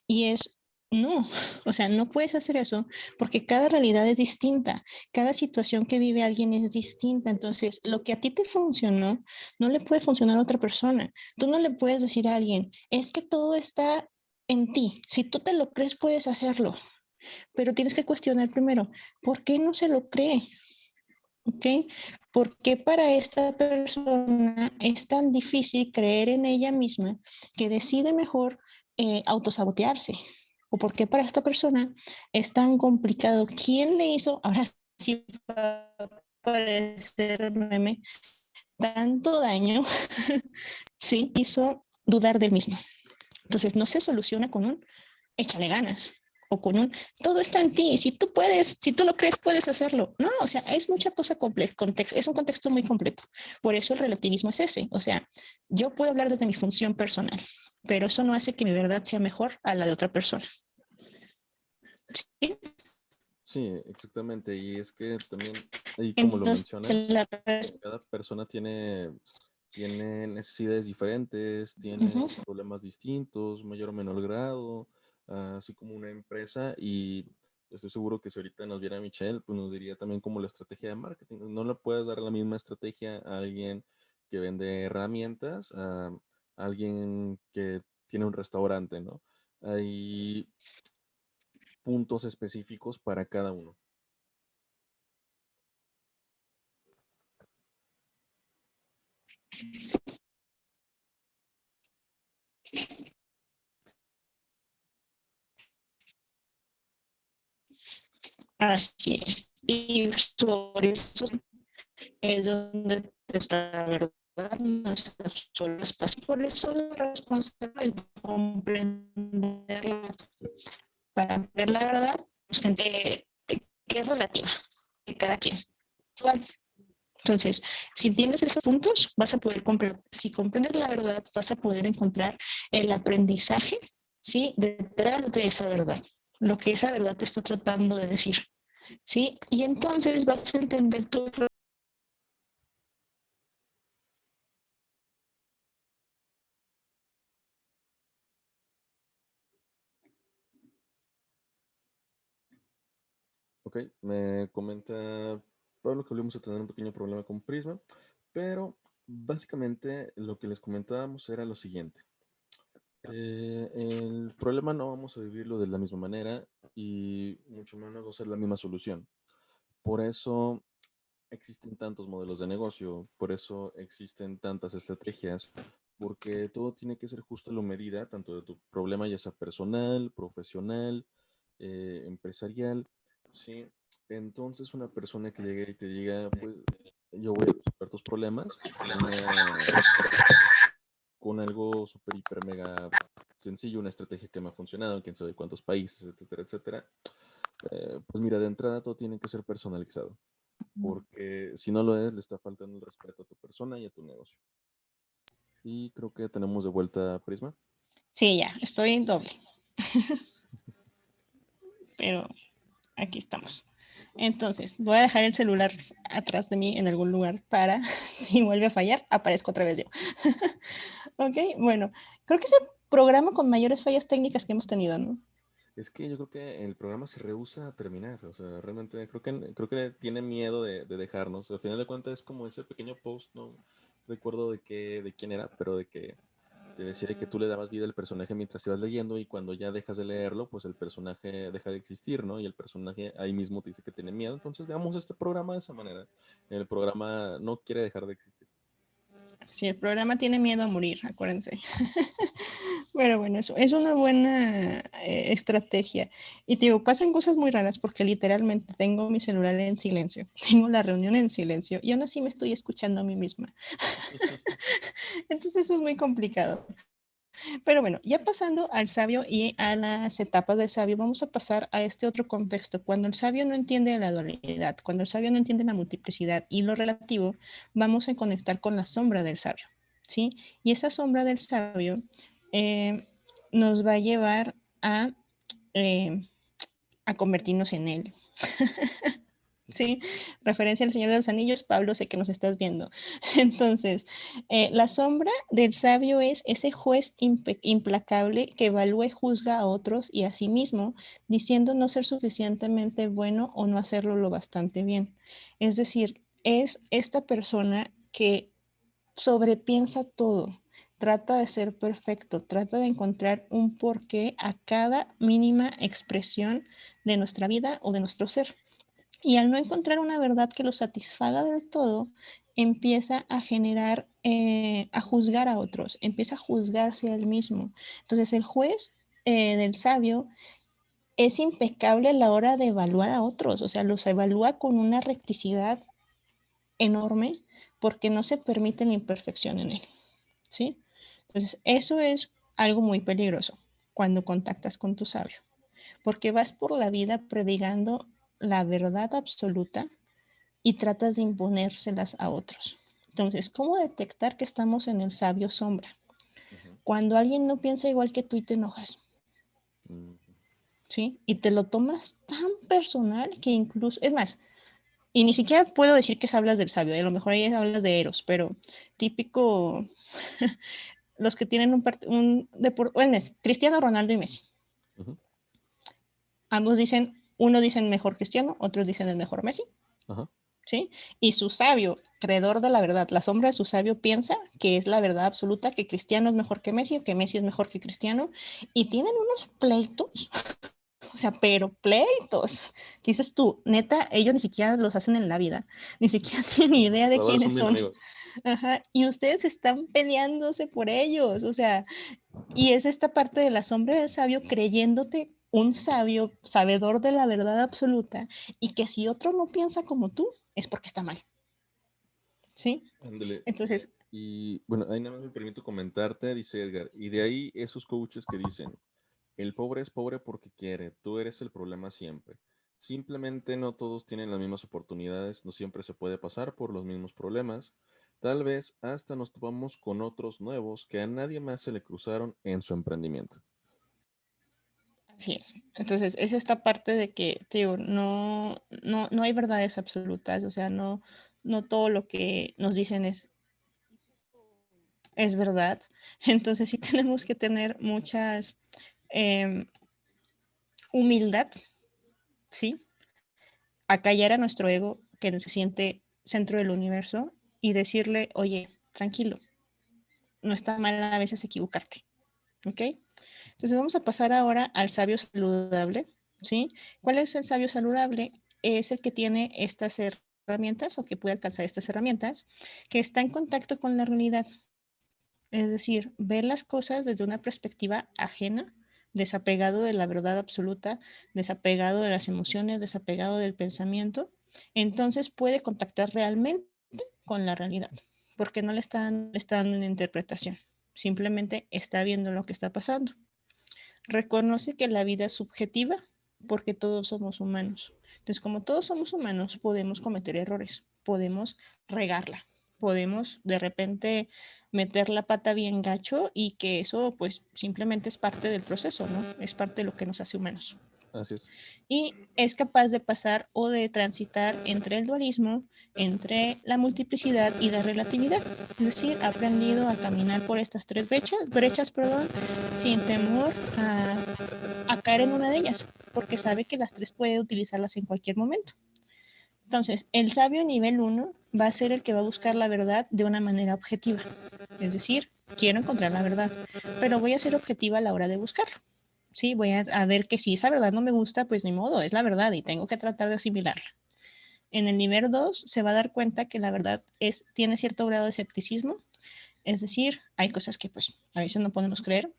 Y es, no, o sea, no puedes hacer eso porque cada realidad es distinta, cada situación que vive alguien es distinta, entonces lo que a ti te funcionó no le puede funcionar a otra persona. Tú no le puedes decir a alguien, es que todo está en ti, si tú te lo crees puedes hacerlo, pero tienes que cuestionar primero, ¿por qué no se lo cree? ¿Ok? ¿Por qué para esta persona es tan difícil creer en ella misma que decide mejor autosabotearse? ¿O por qué para esta persona es tan complicado? ¿Quién le hizo, ahora sí va a parecer meme, tanto daño? Sí, hizo dudar del mismo. Entonces no se soluciona con un échale ganas o con un todo está en ti, si tú puedes, si tú lo crees, puedes hacerlo. No, o sea, es mucha cosa compleja, es un contexto muy completo. Por eso el relativismo es ese, o sea, yo puedo hablar desde mi función personal, pero eso no hace que mi verdad sea mejor a la de otra persona. ¿Sí? Sí, exactamente. Y es que también, y como lo Entonces, mencionas, cada persona tiene necesidades diferentes, tiene uh-huh. problemas distintos, mayor o menor grado, así como una empresa. Y estoy seguro que si ahorita nos viera Michelle, pues nos diría también como la estrategia de marketing. No le puedes dar la misma estrategia a alguien que vende herramientas, a alguien que tiene un restaurante, ¿no? Hay puntos específicos para cada uno. Así es. Y sobre eso es donde está la verdad, nuestras solas pasiones. Por eso la responsabilidad de comprenderlas. Para ver la verdad, pues, que es relativa de cada quien. Igual. Entonces, si entiendes esos puntos, vas a poder comprender, si comprendes la verdad, vas a poder encontrar el aprendizaje, ¿sí? Detrás de esa verdad, lo que esa verdad te está tratando de decir, ¿sí? Y entonces vas a entender tu. Ok, me comenta Pablo que volvimos a tener un pequeño problema con Prisma, pero básicamente lo que les comentábamos era lo siguiente. El problema no vamos a vivirlo de la misma manera y mucho menos va a ser la misma solución. Por eso existen tantos modelos de negocio, por eso existen tantas estrategias, porque todo tiene que ser justo a la medida, tanto de tu problema ya sea personal, profesional, empresarial, ¿sí? Entonces una persona que llegue y te diga, pues yo voy a resolver tus problemas con algo súper, hiper, mega sencillo, una estrategia que me ha funcionado en quién sabe cuántos países, etcétera, etcétera. Pues mira, de entrada todo tiene que ser personalizado, porque si no lo es, le está faltando el respeto a tu persona y a tu negocio. Y creo que tenemos de vuelta a Prisma. Sí, ya, estoy en doble, pero aquí estamos. Entonces, voy a dejar el celular atrás de mí en algún lugar para, si vuelve a fallar, aparezco otra vez yo. Ok, bueno, creo que es el programa con mayores fallas técnicas que hemos tenido, ¿no? Es que yo creo que el programa se rehúsa a terminar, o sea, realmente creo que tiene miedo de dejarnos. Al final de cuentas es como ese pequeño post, no recuerdo de quién era, pero de que te decía que tú le dabas vida al personaje mientras ibas leyendo y cuando ya dejas de leerlo, pues el personaje deja de existir, ¿no? Y el personaje ahí mismo te dice que tiene miedo. Entonces veamos este programa de esa manera. El programa no quiere dejar de existir. Si el programa tiene miedo a morir, acuérdense. Pero bueno, eso es una buena estrategia. Y te digo, pasan cosas muy raras porque literalmente tengo mi celular en silencio, tengo la reunión en silencio y aún así me estoy escuchando a mí misma. Entonces eso es muy complicado. Pero bueno, ya pasando al sabio y a las etapas del sabio, vamos a pasar a este otro contexto. Cuando el sabio no entiende la dualidad, cuando el sabio no entiende la multiplicidad y lo relativo, vamos a conectar con la sombra del sabio, ¿sí? Y esa sombra del sabio eh, nos va a llevar eh, a convertirnos en él. Sí, referencia al Señor de los Anillos, Pablo, sé que nos estás viendo. Entonces, la sombra del sabio es ese juez implacable que evalúa y juzga a otros y a sí mismo, diciendo no ser suficientemente bueno o no hacerlo lo bastante bien. Es decir, es esta persona que sobrepiensa todo, trata de ser perfecto, trata de encontrar un porqué a cada mínima expresión de nuestra vida o de nuestro ser. Y al no encontrar una verdad que lo satisfaga del todo, empieza a generar, a juzgar a otros, empieza a juzgarse a él mismo. Entonces el juez del sabio es impecable a la hora de evaluar a otros, o sea, los evalúa con una recticidad enorme porque no se permite la imperfección en él, ¿sí? Entonces eso es algo muy peligroso cuando contactas con tu sabio, porque vas por la vida predicando la verdad absoluta y tratas de imponérselas a otros. Entonces, ¿cómo detectar que estamos en el sabio sombra? Ujú, Cuando alguien no piensa igual que tú y te enojas, ujú, ¿sí? Y te lo tomas tan personal que incluso, es más, y ni siquiera puedo decir que hablas del sabio, a lo mejor ahí hablas de Eros, pero típico, los que tienen un deporte, bueno, Cristiano Ronaldo y Messi. ujú. Ambos dicen, uno dicen mejor Cristiano, otros dicen el mejor Messi. Ajá. ¿Sí? Y su sabio, creador de la verdad, la sombra de su sabio piensa que es la verdad absoluta, que Cristiano es mejor que Messi, o que Messi es mejor que Cristiano, y tienen unos pleitos, o sea, pero pleitos, que dices tú, neta, ellos ni siquiera los hacen en la vida, ni siquiera tienen idea de Pero ahora quiénes son bien son. amigos. Ajá, y ustedes están peleándose por ellos, o sea, y es esta parte de la sombra del sabio creyéndote un sabio, sabedor de la verdad absoluta, y que si otro no piensa como tú, es porque está mal. ¿Sí? Ándale. Entonces, Y bueno, ahí nada más me permito comentarte, dice Edgar, y de ahí esos coaches que dicen, el pobre es pobre porque quiere, tú eres el problema siempre. Simplemente no todos tienen las mismas oportunidades, no siempre se puede pasar por los mismos problemas. Tal vez hasta nos topamos con otros nuevos que a nadie más se le cruzaron en su emprendimiento. así es. Entonces, es esta parte de que, te digo, no hay verdades absolutas, o sea, no todo lo que nos dicen es verdad. Entonces, sí tenemos que tener muchas humildad, ¿sí? Acallar a nuestro ego que se siente centro del universo y decirle, oye, tranquilo, no está mal a veces equivocarte, ¿ok? Entonces vamos a pasar ahora al sabio saludable, ¿sí? ¿Cuál es el sabio saludable? Es el que tiene estas herramientas o que puede alcanzar estas herramientas, que está en contacto con la realidad, es decir, ver las cosas desde una perspectiva ajena, desapegado de la verdad absoluta, desapegado de las emociones, desapegado del pensamiento, entonces puede contactar realmente con la realidad, porque no le está dando una interpretación, simplemente está viendo lo que está pasando. Reconoce que la vida es subjetiva porque todos somos humanos. Entonces, como todos somos humanos, podemos cometer errores, podemos regarla, podemos de repente meter la pata bien gacho y que eso pues simplemente es parte del proceso, ¿no? Es parte de lo que nos hace humanos. Así es. Y es capaz de pasar o de transitar entre el dualismo, entre la multiplicidad y la relatividad. Es decir, ha aprendido a caminar por estas tres brechas, sin temor a caer en una de ellas, porque sabe que las tres puede utilizarlas en cualquier momento. Entonces, el sabio nivel 1 va a ser el que va a buscar la verdad de una manera objetiva. Es decir, quiero encontrar la verdad, pero voy a ser objetiva a la hora de buscarlo. Sí, voy a ver que si esa verdad no me gusta, pues ni modo, es la verdad y tengo que tratar de asimilarla. En el nivel 2 se va a dar cuenta que la verdad tiene cierto grado de escepticismo, es decir, hay cosas que pues a veces no podemos creer,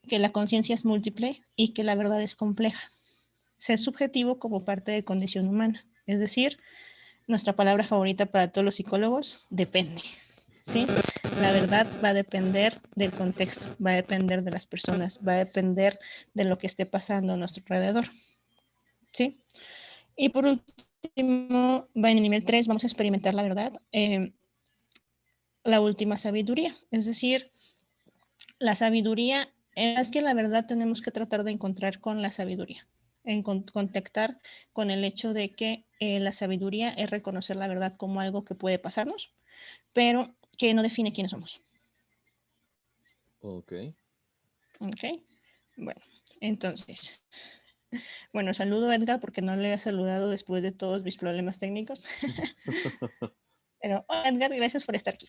que la conciencia es múltiple y que la verdad es compleja. Ser subjetivo como parte de condición humana, es decir, nuestra palabra favorita para todos los psicólogos, depende. ¿Sí? La verdad va a depender del contexto, va a depender de las personas, va a depender de lo que esté pasando a nuestro alrededor. ¿Sí? Y por último, va en el nivel 3, vamos a experimentar la verdad, la última sabiduría. Es decir, la sabiduría, es que la verdad tenemos que tratar de encontrar con la sabiduría, en contactar con el hecho de que la sabiduría es reconocer la verdad como algo que puede pasarnos, pero que no define quiénes somos. Ok. Ok, bueno, entonces, bueno, saludo a Edgar porque no le había saludado después de todos mis problemas técnicos. Pero Edgar, gracias por estar aquí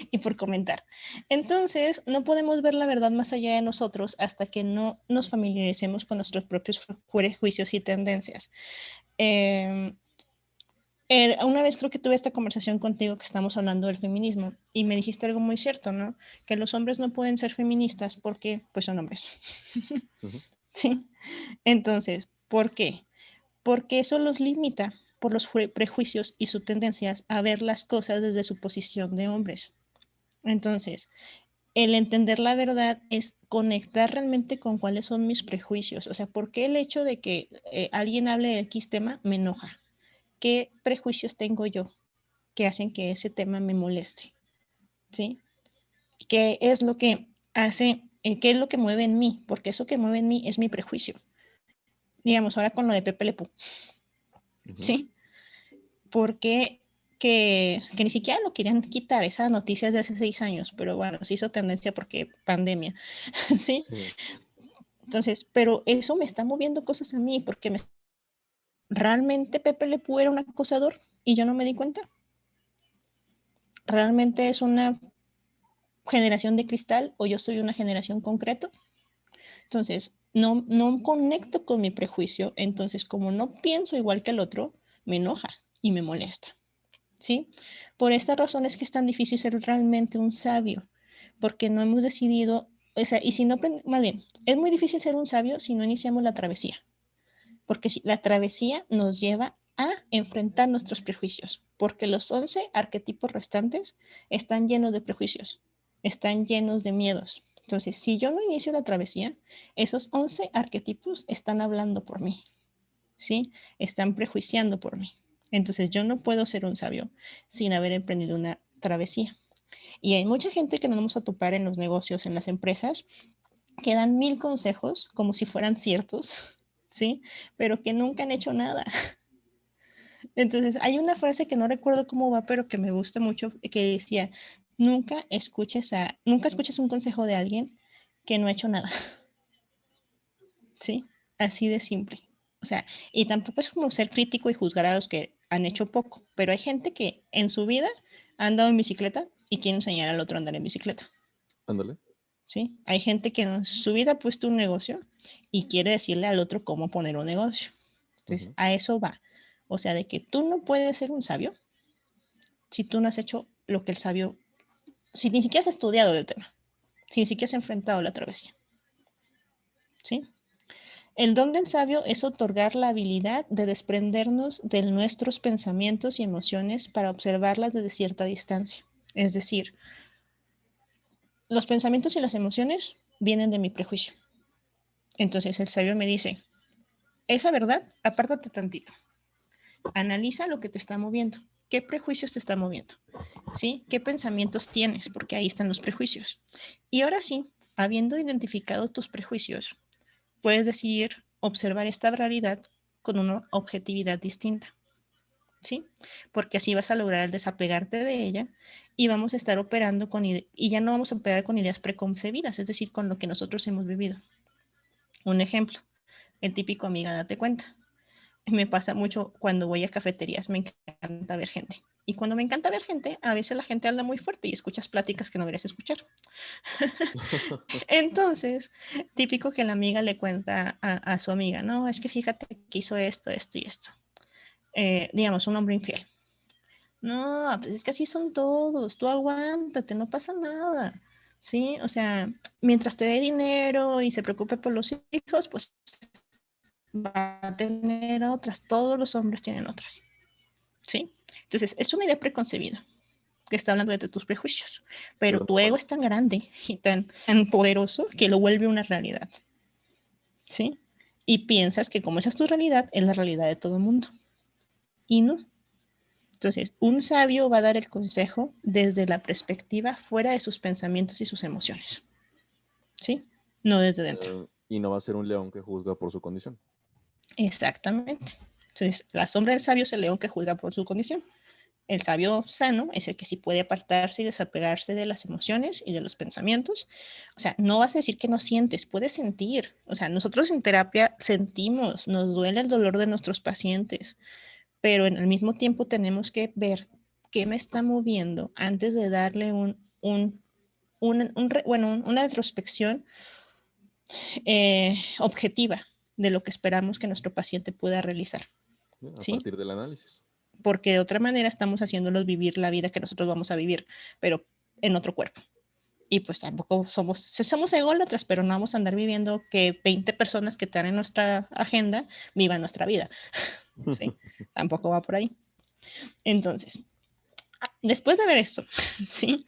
y por comentar. Entonces, no podemos ver la verdad más allá de nosotros hasta que no nos familiaricemos con nuestros propios juicios y tendencias. Una vez creo que tuve esta conversación contigo que estamos hablando del feminismo y me dijiste algo muy cierto, ¿no? Que los hombres no pueden ser feministas porque pues son hombres. Sí. Entonces, ¿por qué? Porque eso los limita por los prejuicios y sus tendencias a ver las cosas desde su posición de hombres. Entonces, el entender la verdad es conectar realmente con cuáles son mis prejuicios. O sea, ¿por qué el hecho de que alguien hable de X tema me enoja? ¿Qué prejuicios tengo yo que hacen que ese tema me moleste? ¿Sí? ¿Qué es lo que hace, qué es lo que mueve en mí? Porque eso que mueve en mí es mi prejuicio. Digamos, ahora con lo de Pepe Le Pew, ¿sí? Porque que ni siquiera lo querían quitar, esa noticia es de hace 6 años, pero bueno, se hizo tendencia porque pandemia, ¿sí? Sí. Entonces, pero eso me está moviendo cosas a mí, porque realmente Pepe Le Pew era un acosador y yo no me di cuenta. Realmente es una generación de cristal o yo soy una generación concreto. Entonces, no conecto con mi prejuicio, entonces como no pienso igual que el otro, me enoja y me molesta. ¿Sí? Por esta razón es que es tan difícil ser realmente un sabio, porque no hemos decidido O sea, y si no, más bien, es muy difícil ser un sabio si no iniciamos la travesía, porque si, la travesía nos lleva a enfrentar nuestros prejuicios, porque los 11 arquetipos restantes están llenos de prejuicios, están llenos de miedos. Entonces, si yo no inicio la travesía, esos 11 arquetipos están hablando por mí, ¿sí? Están prejuiciando por mí. Entonces, yo no puedo ser un sabio sin haber emprendido una travesía. Y hay mucha gente que nos vamos a topar en los negocios, en las empresas, que dan 1000 consejos como si fueran ciertos, ¿sí? Pero que nunca han hecho nada. Entonces, hay una frase que no recuerdo cómo va, pero que me gusta mucho, que decía, nunca escuches un consejo de alguien que no ha hecho nada, ¿sí? Así de simple. O sea, y tampoco es como ser crítico y juzgar a los que han hecho poco, pero hay gente que en su vida ha andado en bicicleta y quiere enseñar al otro a andar en bicicleta. Ándale. ¿Sí? Hay gente que en su vida ha puesto un negocio y quiere decirle al otro cómo poner un negocio. Entonces, Ujú. a eso va. O sea, de que tú no puedes ser un sabio si tú no has hecho lo que el sabio, si ni siquiera has estudiado el tema, si ni siquiera has enfrentado la travesía. ¿Sí? El don del sabio es otorgar la habilidad de desprendernos de nuestros pensamientos y emociones para observarlas desde cierta distancia. Es decir, los pensamientos y las emociones vienen de mi prejuicio. Entonces el sabio me dice, esa verdad, apártate tantito. Analiza lo que te está moviendo. ¿Qué prejuicios te está moviendo? ¿Sí? ¿Qué pensamientos tienes? Porque ahí están los prejuicios. Y ahora sí, habiendo identificado tus prejuicios, puedes decidir observar esta realidad con una objetividad distinta. ¿Sí? Porque así vas a lograr desapegarte de ella y vamos a estar operando y ya no vamos a operar con ideas preconcebidas, es decir, con lo que nosotros hemos vivido. Un ejemplo, el típico amiga, date cuenta. Me pasa mucho cuando voy a cafeterías, me encanta ver gente. Y cuando me encanta ver gente, a veces la gente habla muy fuerte y escuchas pláticas que no deberías escuchar. Entonces, típico que la amiga le cuenta a su amiga, no, es que fíjate que hizo esto, esto y esto. Digamos, un hombre infiel. No, pues es que así son todos, tú aguántate, no pasa nada. Sí, o sea, mientras te dé dinero y se preocupe por los hijos, pues va a tener otras. Todos los hombres tienen otras. ¿Sí? Entonces, es una idea preconcebida que está hablando de tus prejuicios, pero Pero no tu ego vale. es tan grande y tan poderoso que lo vuelve una realidad. ¿Sí? Y piensas que como esa es tu realidad, es la realidad de todo el mundo. Y no. Entonces, un sabio va a dar el consejo desde la perspectiva fuera de sus pensamientos y sus emociones. ¿Sí? No desde dentro. Y no va a ser un león que juzga por su condición. Exactamente. Entonces, la sombra del sabio es el león que juzga por su condición. El sabio sano es el que sí puede apartarse y desapegarse de las emociones y de los pensamientos. O sea, no vas a decir que no sientes, puedes sentir. O sea, nosotros en terapia sentimos, nos duele el dolor de nuestros pacientes, pero en el mismo tiempo tenemos que ver qué me está moviendo antes de darle una retrospección objetiva de lo que esperamos que nuestro paciente pueda realizar. A ¿Sí? partir del análisis. Porque de otra manera estamos haciéndolos vivir la vida que nosotros vamos a vivir, pero en otro cuerpo. Y pues tampoco somos ególatras, pero no vamos a andar viviendo que 20 personas que están en nuestra agenda vivan nuestra vida. ¿Sí? Tampoco va por ahí. Entonces, después de ver esto, ¿sí?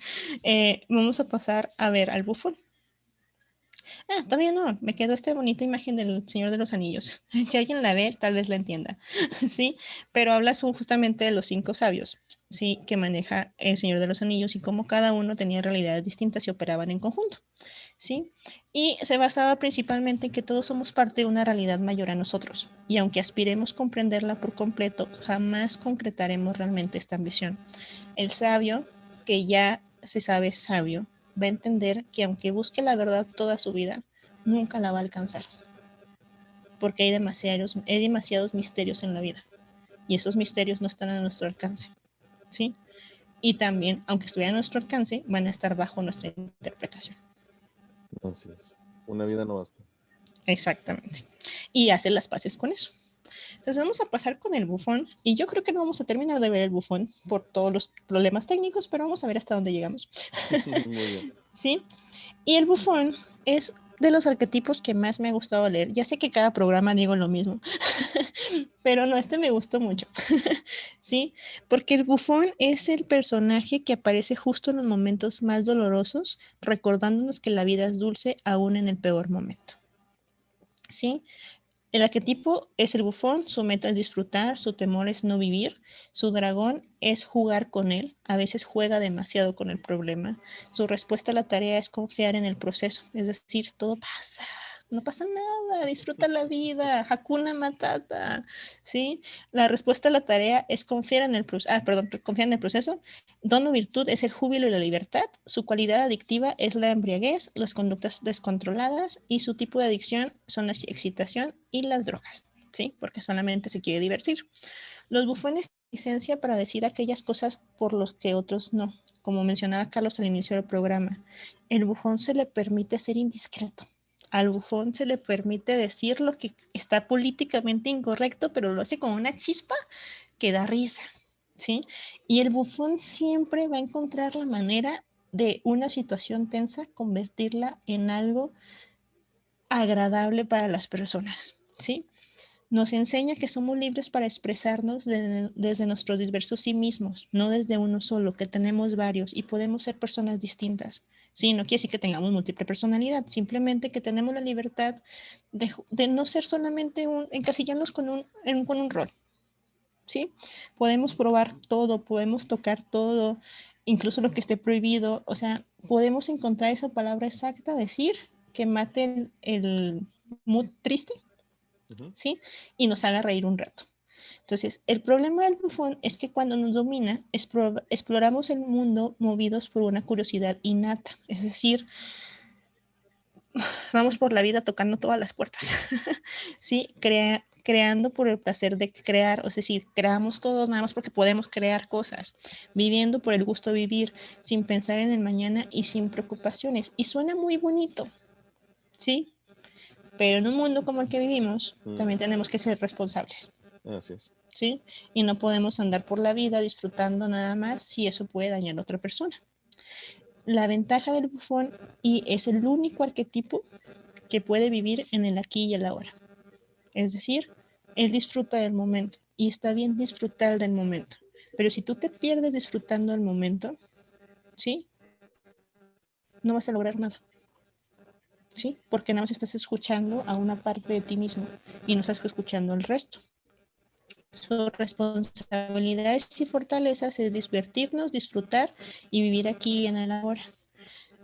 Vamos a pasar a ver al bufón. Todavía no, me quedó esta bonita imagen del Señor de los Anillos. Si alguien la ve, tal vez la entienda, ¿sí? Pero habla justamente de los 5 sabios, ¿sí? Que maneja el Señor de los Anillos y cómo cada uno tenía realidades distintas y operaban en conjunto, ¿sí? Y se basaba principalmente en que todos somos parte de una realidad mayor a nosotros. Y aunque aspiremos comprenderla por completo, jamás concretaremos realmente esta ambición. El sabio, que ya se sabe sabio, va a entender que aunque busque la verdad toda su vida, nunca la va a alcanzar, porque hay demasiados misterios en la vida, y esos misterios no están a nuestro alcance, ¿sí? Y también, aunque estuvieran a nuestro alcance, van a estar bajo nuestra interpretación. Así es. Una vida no basta. Exactamente. Y hacer las paces con eso. Entonces vamos a pasar con el bufón, y yo creo que no vamos a terminar de ver el bufón por todos los problemas técnicos, pero vamos a ver hasta dónde llegamos. Muy bien. ¿Sí? Y el bufón es de los arquetipos que más me ha gustado leer. Ya sé que cada programa digo lo mismo, pero no, este me gustó mucho. ¿Sí? Porque el bufón es el personaje que aparece justo en los momentos más dolorosos, recordándonos que la vida es dulce aún en el peor momento. ¿Sí? El arquetipo es el bufón, su meta es disfrutar, su temor es no vivir, su dragón es jugar con él, a veces juega demasiado con el problema, su respuesta a la tarea es confiar en el proceso, es decir, todo pasa, no pasa nada, disfruta la vida, Hakuna Matata, ¿sí? La respuesta a la tarea es confiar en el proceso, confiar en el proceso. Don o virtud es el júbilo y la libertad, su cualidad adictiva es la embriaguez, las conductas descontroladas y su tipo de adicción son la excitación y las drogas, ¿sí? Porque solamente se quiere divertir. Los bufones tienen licencia para decir aquellas cosas por las que otros no. Como mencionaba Carlos al inicio del programa, el bufón se le permite ser indiscreto. Al bufón se le permite decir lo que está políticamente incorrecto, pero lo hace con una chispa que da risa, ¿sí? Y el bufón siempre va a encontrar la manera de una situación tensa convertirla en algo agradable para las personas, ¿sí? Nos enseña que somos libres para expresarnos desde nuestros diversos sí mismos, no desde uno solo, que tenemos varios y podemos ser personas distintas. Sí, no quiere decir que tengamos múltiple personalidad, simplemente que tenemos la libertad de no ser solamente encasillarnos con un rol. ¿Sí? Podemos probar todo, podemos tocar todo, incluso lo que esté prohibido. O sea, podemos encontrar esa palabra exacta, decir que mate el mood triste, ¿sí? Y nos haga reír un rato. Entonces, el problema del bufón es que cuando nos domina, exploramos el mundo movidos por una curiosidad innata. Es decir, vamos por la vida tocando todas las puertas, ¿sí? Creando por el placer de crear, es decir, creamos todo nada más porque podemos crear cosas, viviendo por el gusto de vivir, sin pensar en el mañana y sin preocupaciones. Y suena muy bonito, ¿sí? Pero en un mundo como el que vivimos, también tenemos que ser responsables. Así es. ¿Sí? Y no podemos andar por la vida disfrutando nada más si eso puede dañar a otra persona. La ventaja del bufón y es el único arquetipo que puede vivir en el aquí y el ahora. Es decir, él disfruta del momento y está bien disfrutar del momento. Pero si tú te pierdes disfrutando del momento, ¿sí? No vas a lograr nada. ¿Sí? Porque nada más estás escuchando a una parte de ti mismo y no estás escuchando al resto. Sus responsabilidades y fortalezas es divertirnos, disfrutar y vivir aquí y en el ahora.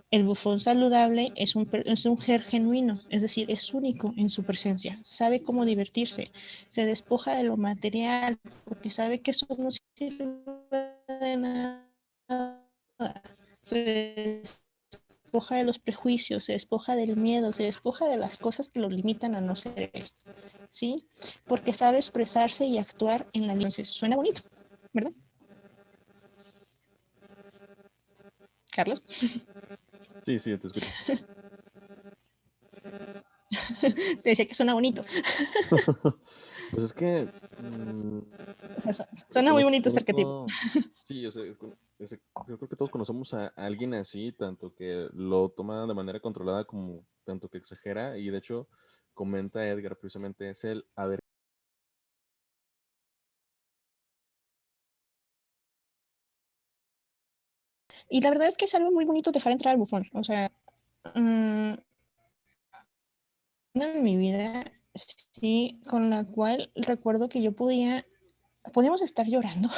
El bufón saludable es un ser genuino, es decir, es único en su presencia, sabe cómo divertirse, se despoja de lo material, porque sabe que eso no sirve de nada. Se despoja de los prejuicios, se despoja del miedo, se despoja de las cosas que lo limitan a no ser él, ¿sí? Porque sabe expresarse y actuar en la libertad. Suena bonito, ¿verdad? Carlos. Sí, sí, te escucho. Te decía que suena bonito. Pues es que O sea, suena muy bonito ese arquetipo. Sí, o sea, yo creo que todos conocemos a alguien así, tanto que lo toma de manera controlada como tanto que exagera, y de hecho comenta Edgar precisamente es el haber. Y la verdad es que es algo muy bonito dejar entrar al bufón. O sea, en mi vida, sí, con la cual recuerdo que yo podíamos estar llorando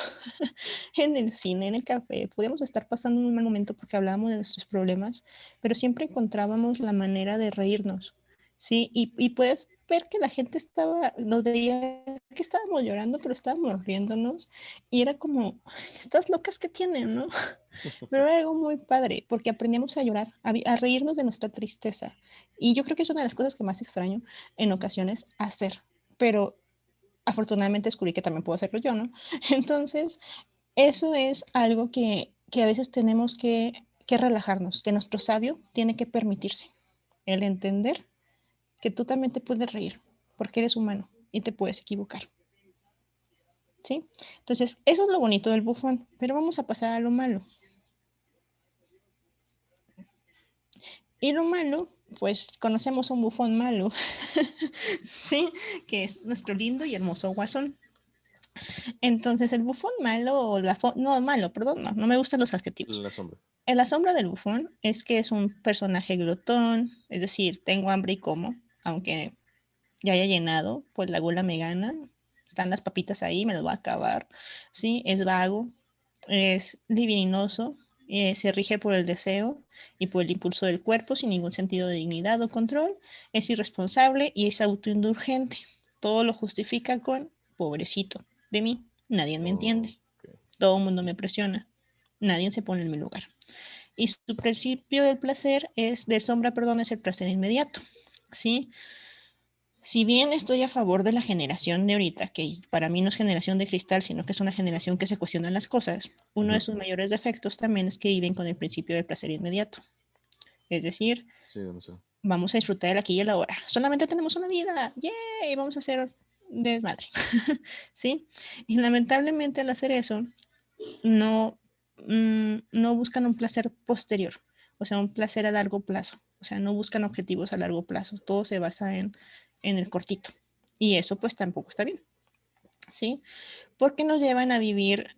en el cine, en el café, podíamos estar pasando un mal momento porque hablábamos de nuestros problemas, pero siempre encontrábamos la manera de reírnos, ¿sí? Y puedes ver que la gente nos veía que estábamos llorando, pero estábamos riéndonos y era como, estas locas que tienen, ¿no? Pero era algo muy padre porque aprendíamos a llorar, a reírnos de nuestra tristeza. Y yo creo que es una de las cosas que más extraño en ocasiones hacer, pero afortunadamente descubrí que también puedo hacerlo yo, ¿no? Entonces, eso es algo que a veces tenemos que relajarnos, que nuestro sabio tiene que permitirse, el entender que tú también te puedes reír, porque eres humano y te puedes equivocar, ¿sí? Entonces, eso es lo bonito del bufón, pero vamos a pasar a lo malo. Y lo malo, pues conocemos un bufón malo, sí, que es nuestro lindo y hermoso Guasón. Entonces el bufón malo, o no, malo, perdón, no me gustan los adjetivos. La sombra. En la sombra del bufón es que es un personaje glotón, es decir, tengo hambre y como, aunque ya haya llenado, pues la gula me gana, están las papitas ahí, me las voy a acabar, ¿sí? Es vago, es libidinoso, se rige por el deseo y por el impulso del cuerpo sin ningún sentido de dignidad o control, es irresponsable y es autoindulgente. Todo lo justifica con pobrecito de mí, nadie me entiende, Ok. todo el mundo me presiona, nadie se pone en mi lugar. Y su principio del placer es, de sombra, perdón, es el placer inmediato, ¿sí? Si bien estoy a favor de la generación de ahorita, que para mí no es generación de cristal, sino que es una generación que se cuestiona las cosas, uno de sus mayores defectos también es que viven con el principio del placer inmediato. Es decir, Sí, demasiado. vamos a disfrutar del aquí y el ahora. Solamente tenemos una vida, ¡yay! Vamos a hacer desmadre, ¿sí? Y lamentablemente al hacer eso, no, no buscan un placer posterior, o sea, un placer a largo plazo. O sea, no buscan objetivos a largo plazo. Todo se basa en el cortito. Y eso pues tampoco está bien, ¿sí? Porque nos llevan a vivir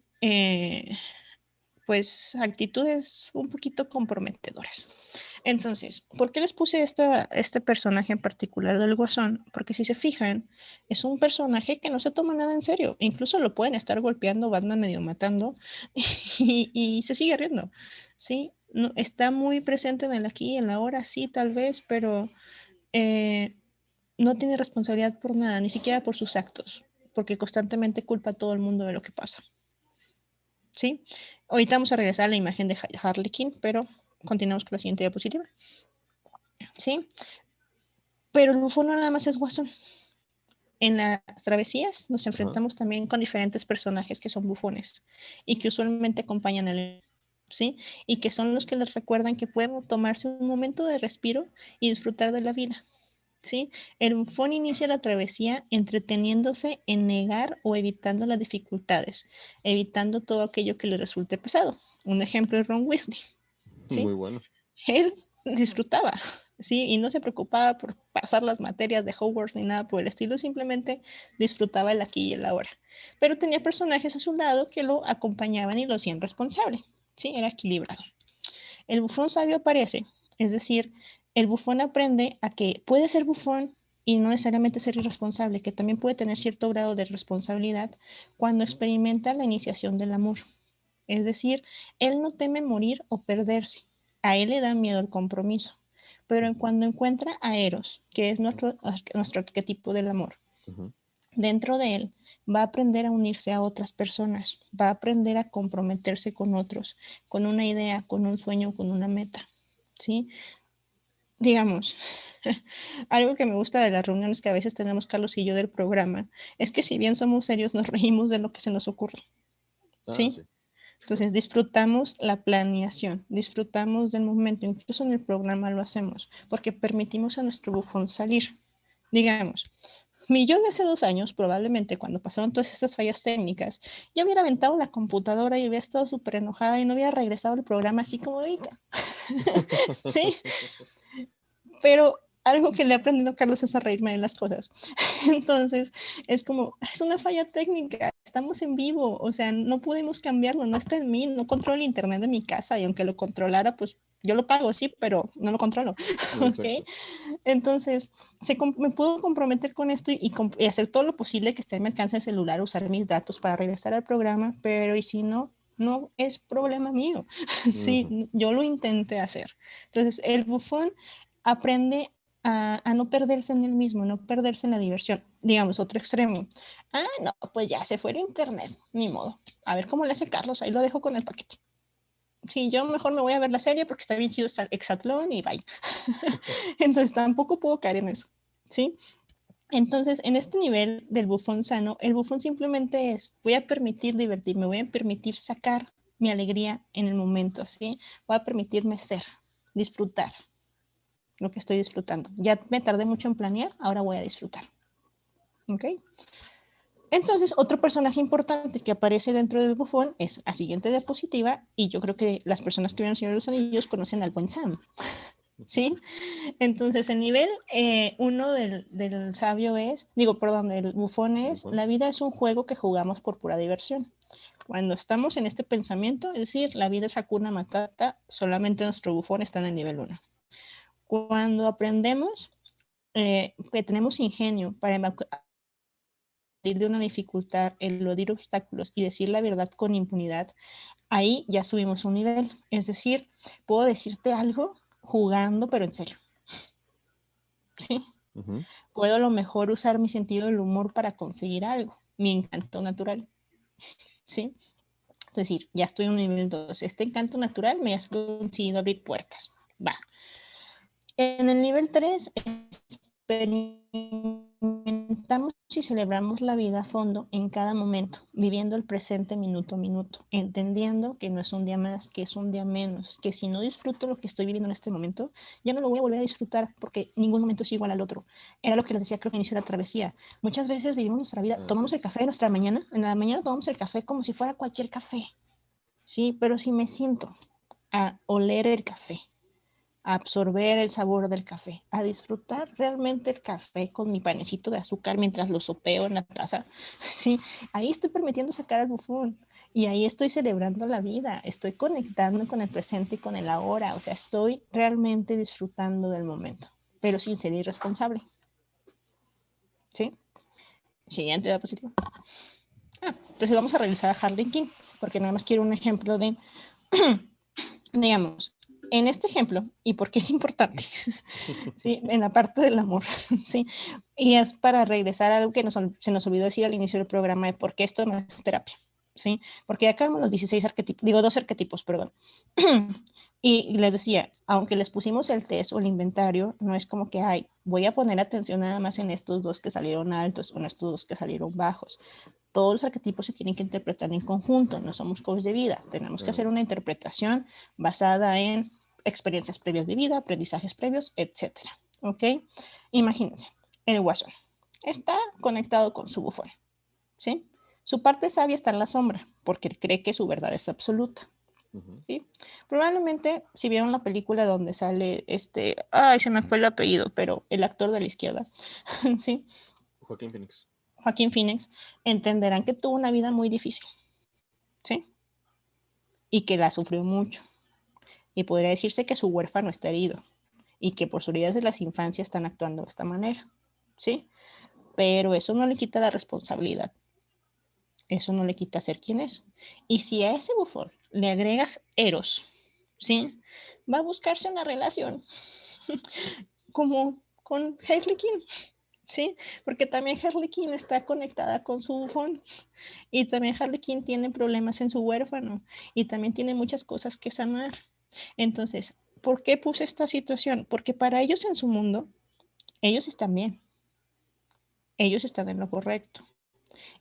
pues actitudes un poquito comprometedoras. Entonces, ¿por qué les puse este personaje en particular del Guasón? Porque si se fijan, es un personaje que no se toma nada en serio. Incluso lo pueden estar golpeando, Batman medio matando, y se sigue riendo, ¿sí? No, está muy presente en el aquí y en la ahora, sí, tal vez, pero eh, no tiene responsabilidad por nada, ni siquiera por sus actos, porque constantemente culpa a todo el mundo de lo que pasa, ¿sí? Ahorita vamos a regresar a la imagen de Harley Quinn, pero continuamos con la siguiente diapositiva, ¿sí? Pero el bufón no nada más es Guasón. En las travesías nos enfrentamos también con diferentes personajes que son bufones y que usualmente acompañan al, ¿sí? Y que son los que les recuerdan que pueden tomarse un momento de respiro y disfrutar de la vida, ¿sí? El bufón inicia la travesía entreteniéndose en negar o evitando las dificultades, evitando todo aquello que le resulte pesado. Un ejemplo es Ron Weasley, Muy ¿sí? bueno. Él disfrutaba, ¿sí? Y no se preocupaba por pasar las materias de Hogwarts ni nada por el estilo, simplemente disfrutaba el aquí y el ahora. Pero tenía personajes a su lado que lo acompañaban y lo hacían responsable, ¿sí? Era equilibrado. El bufón sabio aparece, es decir, el bufón aprende a que puede ser bufón y no necesariamente ser irresponsable, que también puede tener cierto grado de responsabilidad cuando experimenta la iniciación del amor. Es decir, él no teme morir o perderse, a él le da miedo el compromiso. Pero cuando encuentra a Eros, que es nuestro arquetipo del amor, dentro de él va a aprender a unirse a otras personas, va a aprender a comprometerse con otros, con una idea, con un sueño, con una meta, ¿sí? Digamos, algo que me gusta de las reuniones que a veces tenemos Carlos y yo del programa, es que si bien somos serios, nos reímos de lo que se nos ocurre, Ah, ¿sí? sí. Entonces disfrutamos la planeación, disfrutamos del momento, incluso en el programa lo hacemos, porque permitimos a nuestro bufón salir. Digamos, mi yo de hace 2 años, probablemente cuando pasaron todas esas fallas técnicas, ya hubiera aventado la computadora y hubiera estado súper enojada y no hubiera regresado al programa así como ahorita. Sí, pero algo que le he aprendido a Carlos es a reírme de las cosas. Entonces, es como, es una falla técnica, estamos en vivo, o sea, no podemos cambiarlo, no está en mí, no controlo el internet de mi casa y aunque lo controlara, pues yo lo pago, sí, pero no lo controlo, ¿ok? Entonces, me puedo comprometer con esto y hacer todo lo posible que esté en mi alcance el celular, usar mis datos para regresar al programa, pero y si no, no es problema mío. Sí, yo lo intenté hacer. Entonces, el bufón aprende a no perderse en él mismo, no perderse en la diversión. Digamos, otro extremo. Ah, no, pues ya se fue el internet, ni modo. A ver cómo le hace Carlos, ahí lo dejo con el paquete. Sí, yo mejor me voy a ver la serie porque está bien chido Exatlón y bye. Entonces tampoco puedo caer en eso, ¿sí? Entonces, en este nivel del bufón sano, el bufón simplemente es, voy a permitir divertirme, voy a permitir sacar mi alegría en el momento, ¿sí? Voy a permitirme ser, disfrutar lo que estoy disfrutando. Ya me tardé mucho en planear, ahora voy a disfrutar, ¿ok? Entonces, otro personaje importante que aparece dentro del bufón es la siguiente diapositiva, y yo creo que las personas que vieron Señor de los Anillos conocen al buen Sam, ¿sí? Entonces, el nivel 1 del sabio es, digo, perdón, del bufón El es, bufón. la vida es un juego que jugamos por pura diversión. Cuando estamos en este pensamiento, es decir, la vida es Hakuna Matata, solamente nuestro bufón está en el nivel 1. Cuando aprendemos que tenemos ingenio para salir de una dificultad, eludir obstáculos y decir la verdad con impunidad, ahí ya subimos un nivel. Es decir, puedo decirte algo jugando, pero en serio. ¿Sí? Ujú. Puedo a lo mejor usar mi sentido del humor para conseguir algo, mi encanto natural. ¿Sí? Es decir, ya estoy en un nivel 2. Este encanto natural me ha conseguido abrir puertas. Va. En el nivel 3 experimentamos y celebramos la vida a fondo en cada momento, viviendo el presente minuto a minuto, entendiendo que no es un día más, que es un día menos, que si no disfruto lo que estoy viviendo en este momento, ya no lo voy a volver a disfrutar porque ningún momento es igual al otro. Era lo que les decía, creo que inició la travesía. Muchas veces vivimos nuestra vida, Sí. tomamos el café de nuestra mañana, en la mañana tomamos el café como si fuera cualquier café, ¿sí? Pero si me siento a oler el café, a absorber el sabor del café, a disfrutar realmente el café con mi panecito de azúcar mientras lo sopeo en la taza. Sí, ahí estoy permitiendo sacar al bufón y ahí estoy celebrando la vida, estoy conectando con el presente y con el ahora, o sea, estoy realmente disfrutando del momento, pero sin ser irresponsable. ¿Sí? Siguiente diapositiva. Entonces vamos a revisar a Harlan King, porque nada más quiero un ejemplo de, digamos, en este ejemplo, y porque es importante, ¿sí? En la parte del amor, ¿sí? Y es para regresar a algo que se nos olvidó decir al inicio del programa de por qué esto no es terapia, ¿sí? Porque acá vemos los 16 arquetipos, digo 2 arquetipos, perdón. Y les decía, aunque les pusimos el test o el inventario, no es como que, ay, voy a poner atención nada más en estos 2 que salieron altos o en estos 2 que salieron bajos. Todos los arquetipos se tienen que interpretar en conjunto, no somos coach de vida, tenemos que hacer una interpretación basada en experiencias previas de vida, aprendizajes previos, etcétera. ¿Ok? Imagínense, el guasón está conectado con su bufón, ¿sí? Su parte sabia está en la sombra, porque él cree que su verdad es absoluta, ¿sí? Probablemente, si vieron la película donde sale ay, se me fue el apellido, pero el actor de la izquierda, ¿sí? Joaquín Phoenix. Joaquín Phoenix, entenderán que tuvo una vida muy difícil, ¿sí? Y que la sufrió mucho. Y podría decirse que su huérfano está herido y que por sus heridas de las infancias están actuando de esta manera, ¿sí? Pero eso no le quita la responsabilidad, eso no le quita ser quien es. Y si a ese bufón le agregas eros, ¿sí? Va a buscarse una relación como con Harley Quinn, ¿sí? Porque también Harley Quinn está conectada con su bufón y también Harley Quinn tiene problemas en su huérfano y también tiene muchas cosas que sanar. Entonces, ¿por qué puse esta situación? Porque para ellos en su mundo, ellos están bien, ellos están en lo correcto.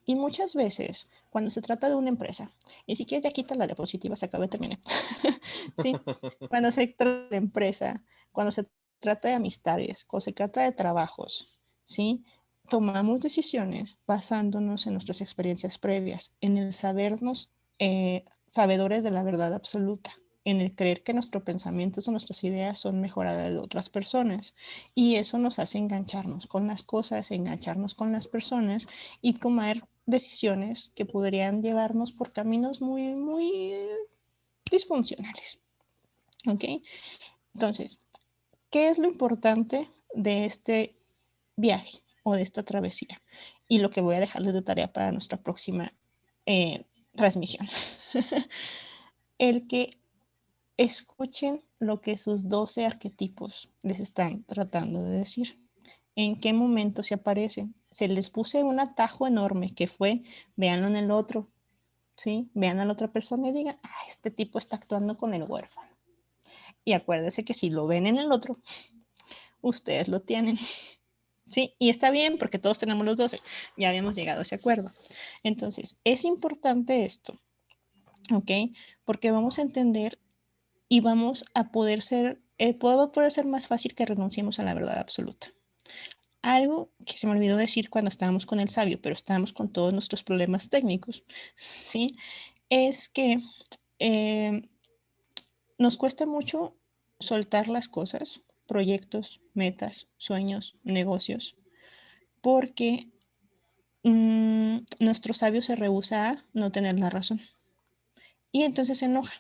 Y muchas veces, cuando se trata de una empresa, y si quieres ya quita la diapositiva, se acaba de terminar. ¿Sí? Cuando se trata de empresa, cuando se trata de amistades, cuando se trata de trabajos, ¿sí? Tomamos decisiones basándonos en nuestras experiencias previas, en el sabernos sabedores de la verdad absoluta, en el creer que nuestros pensamientos o nuestras ideas son mejor a las de otras personas. Y eso nos hace engancharnos con las cosas, engancharnos con las personas y tomar decisiones que podrían llevarnos por caminos muy, muy disfuncionales. ¿Ok? Entonces, ¿qué es lo importante de este viaje o de esta travesía? Y lo que voy a dejarles de tarea para nuestra próxima transmisión. El que escuchen lo que sus 12 arquetipos les están tratando de decir. ¿En qué momento se aparecen? Se les puse un atajo enorme que fue, véanlo en el otro, ¿sí? Vean a la otra persona y digan, ah, este tipo está actuando con el huérfano. Y acuérdense que si lo ven en el otro, ustedes lo tienen. Sí, y está bien porque todos tenemos los 12. Ya habíamos llegado a ese acuerdo. Entonces, es importante esto, ¿ok? Porque vamos a entender y vamos a poder ser, puede poder ser más fácil que renunciemos a la verdad absoluta. Algo que se me olvidó decir cuando estábamos con el sabio, pero estábamos con todos nuestros problemas técnicos, ¿sí? Es que nos cuesta mucho soltar las cosas proyectos, metas, sueños, negocios, porque nuestro sabio se rehúsa a no tener la razón. Y entonces se enoja.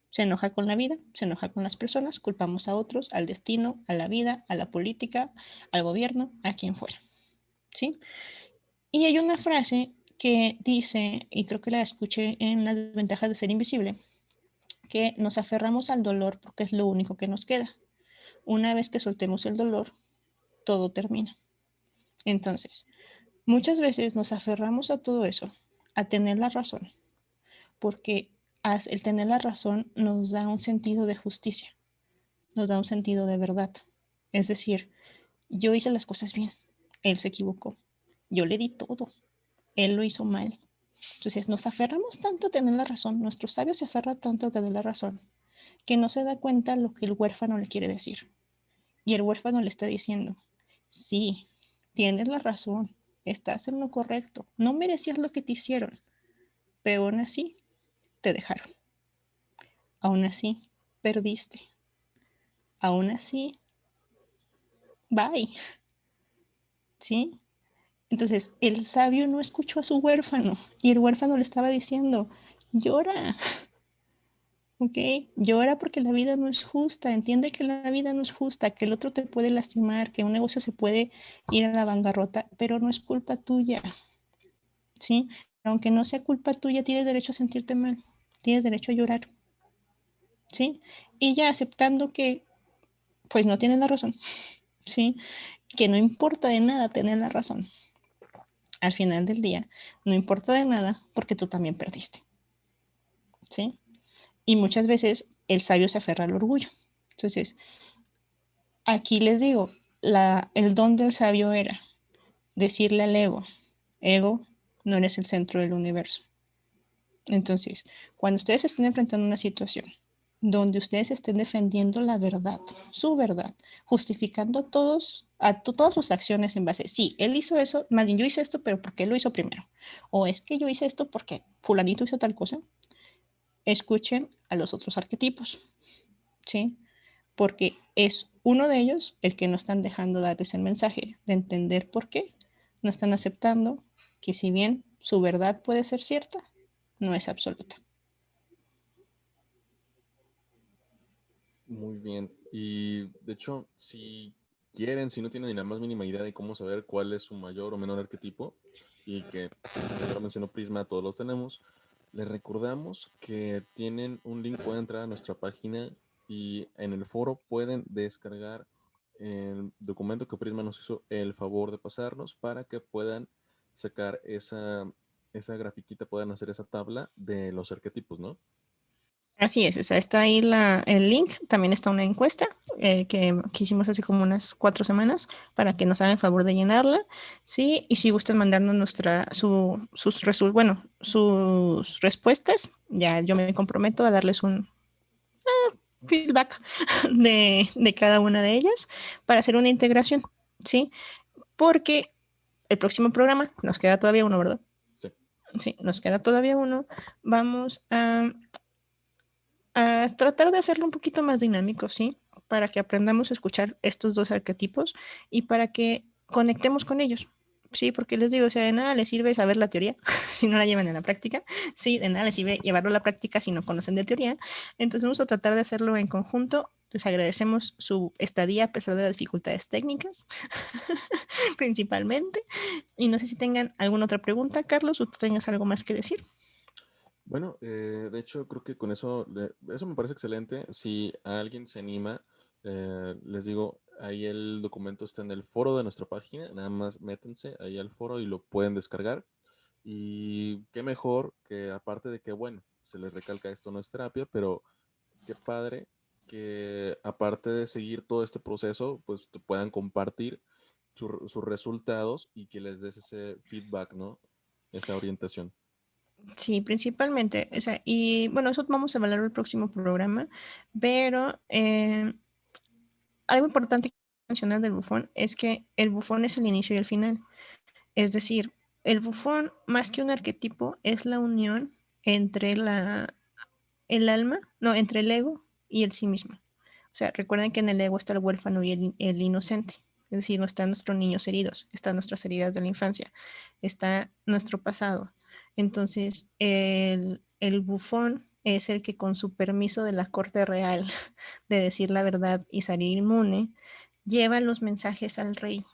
Se enoja con la vida, se enoja con las personas, culpamos a otros, al destino, a la vida, a la política, al gobierno, a quien fuera. ¿Sí? Y hay una frase que dice, y creo que la escuché en Las ventajas de ser invisible, que nos aferramos al dolor porque es lo único que nos queda. Una vez que soltemos el dolor, todo termina. Entonces, muchas veces nos aferramos a todo eso, a tener la razón, porque el tener la razón nos da un sentido de justicia, nos da un sentido de verdad. Es decir, yo hice las cosas bien, él se equivocó, yo le di todo, él lo hizo mal. Entonces nos aferramos tanto a tener la razón, nuestro sabio se aferra tanto a tener la razón, que no se da cuenta lo que el huérfano le quiere decir. Y el huérfano le está diciendo, sí, tienes la razón, estás en lo correcto, no merecías lo que te hicieron, pero aún así te dejaron, aún así perdiste, aún así, bye, ¿sí? Entonces el sabio no escuchó a su huérfano y el huérfano le estaba diciendo, llora, ¿ok? Llora porque la vida no es justa, entiende que la vida no es justa, que el otro te puede lastimar, que un negocio se puede ir a la bancarrota, pero no es culpa tuya, ¿sí? Aunque no sea culpa tuya, tienes derecho a sentirte mal, tienes derecho a llorar, ¿sí? Y ya aceptando que, pues no tienes la razón, ¿sí? Que no importa de nada tener la razón. Al final del día, no importa de nada porque tú también perdiste, ¿sí? Y muchas veces el sabio se aferra al orgullo. Entonces, aquí les digo, el don del sabio era decirle al ego, ego, no eres el centro del universo. Entonces, cuando ustedes estén enfrentando una situación donde ustedes estén defendiendo la verdad, su verdad, justificando todas sus acciones en base, sí, él hizo eso, más bien yo hice esto, pero porque él lo hizo primero, o es que yo hice esto porque fulanito hizo tal cosa, escuchen a los otros arquetipos, ¿sí? Porque es uno de ellos el que no están dejando darles el mensaje de entender por qué no están aceptando que si bien su verdad puede ser cierta, no es absoluta. Muy bien. Y de hecho, si quieren, si no tienen ni la más mínima idea de cómo saber cuál es su mayor o menor arquetipo, y que, como ya lo mencionó Prisma, todos los tenemos, les recordamos que tienen un link, pueden entrar a nuestra página y en el foro pueden descargar el documento que Prisma nos hizo el favor de pasarnos para que puedan sacar esa grafiquita, puedan hacer esa tabla de los arquetipos, ¿no? Así es, o sea, está ahí el link, también está una encuesta que hicimos hace como unas 4 semanas para que nos hagan el favor de llenarla, ¿sí? Y si gustan mandarnos sus respuestas, ya yo me comprometo a darles un feedback de cada una de ellas para hacer una integración, ¿sí? Porque el próximo programa, nos queda todavía uno, ¿verdad? Sí. Sí, nos queda todavía uno. Vamos a tratar de hacerlo un poquito más dinámico, ¿sí? Para que aprendamos a escuchar estos dos arquetipos y para que conectemos con ellos. Sí, porque les digo, o sea, de nada les sirve saber la teoría si no la llevan en la práctica. Sí, de nada les sirve llevarlo a la práctica si no conocen de teoría. Entonces vamos a tratar de hacerlo en conjunto. Les agradecemos su estadía a pesar de las dificultades técnicas, principalmente. Y no sé si tengan alguna otra pregunta, Carlos, o tú tengas algo más que decir. Bueno, de hecho creo que con eso, eso me parece excelente. Si alguien se anima, les digo, ahí el documento está en el foro de nuestra página, nada más métanse ahí al foro y lo pueden descargar. Y qué mejor que aparte de que, bueno, se les recalca esto no es terapia, pero qué padre que aparte de seguir todo este proceso, pues te puedan compartir sus resultados y que les des ese feedback, ¿no? Esa orientación. Sí, principalmente. O sea, y bueno, eso vamos a hablar en el próximo programa, pero algo importante que mencionar del bufón es que el bufón es el inicio y el final. Es decir, el bufón, más que un arquetipo, es la unión entre el alma, no, entre el ego y el sí mismo. O sea, recuerden que en el ego está el huérfano y el inocente. Es decir, no están nuestros niños heridos, están nuestras heridas de la infancia, está nuestro pasado. Entonces, el bufón es el que con su permiso de la corte real de decir la verdad y salir inmune, lleva los mensajes al rey,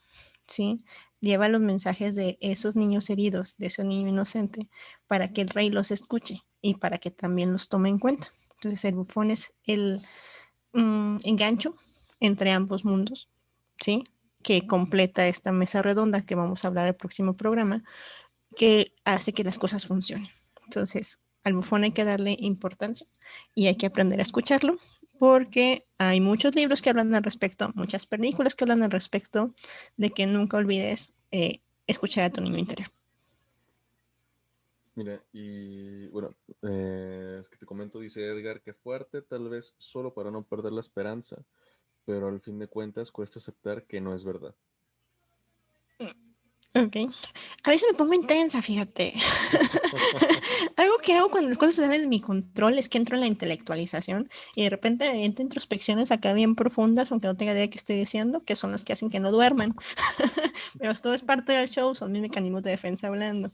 ¿sí? Lleva los mensajes de esos niños heridos, de ese niño inocente, para que el rey los escuche y para que también los tome en cuenta. Entonces, el bufón es el engancho entre ambos mundos, ¿sí? Que completa esta mesa redonda que vamos a hablar el próximo programa, que hace que las cosas funcionen. Entonces, al bufón hay que darle importancia y hay que aprender a escucharlo, porque hay muchos libros que hablan al respecto, muchas películas que hablan al respecto, de que nunca olvides escuchar a tu niño interior. Mira, y bueno, es que te comento, dice Edgar, que fuerte, tal vez solo para no perder la esperanza, pero al fin de cuentas cuesta aceptar que no es verdad. Ok. A veces me pongo intensa, fíjate. Algo que hago cuando las cosas salen de mi control es que entro en la intelectualización y de repente entro introspecciones acá bien profundas, aunque no tenga idea de qué estoy diciendo, que son las que hacen que no duerman. Pero todo es parte del show, son mis mecanismos de defensa hablando.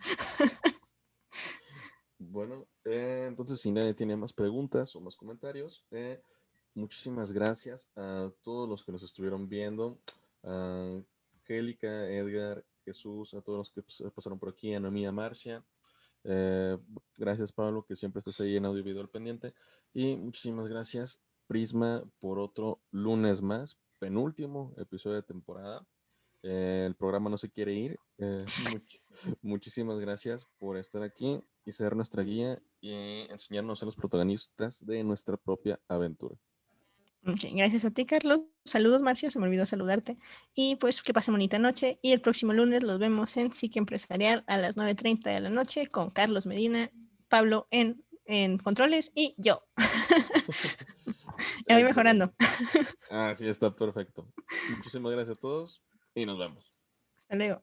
Bueno, entonces si nadie tiene más preguntas o más comentarios, muchísimas gracias a todos los que nos estuvieron viendo, a Angélica, Edgar, Jesús, a todos los que pasaron por aquí, a Noemí, a Marcia. Gracias, Pablo, que siempre estás ahí en audio y video al pendiente. Y muchísimas gracias, Prisma, por otro lunes más, penúltimo episodio de temporada. El programa no se quiere ir. Muchísimas gracias por estar aquí y ser nuestra guía y enseñarnos a los protagonistas de nuestra propia aventura. Okay, gracias a ti, Carlos. Saludos, Marcia, se me olvidó saludarte. Y pues que pasen bonita noche. Y el próximo lunes los vemos en Psique Empresarial a las 9:30 de la noche con Carlos Medina, Pablo en controles y yo. Ya voy mejorando. Así está perfecto. Muchísimas gracias a todos y nos vemos. Hasta luego.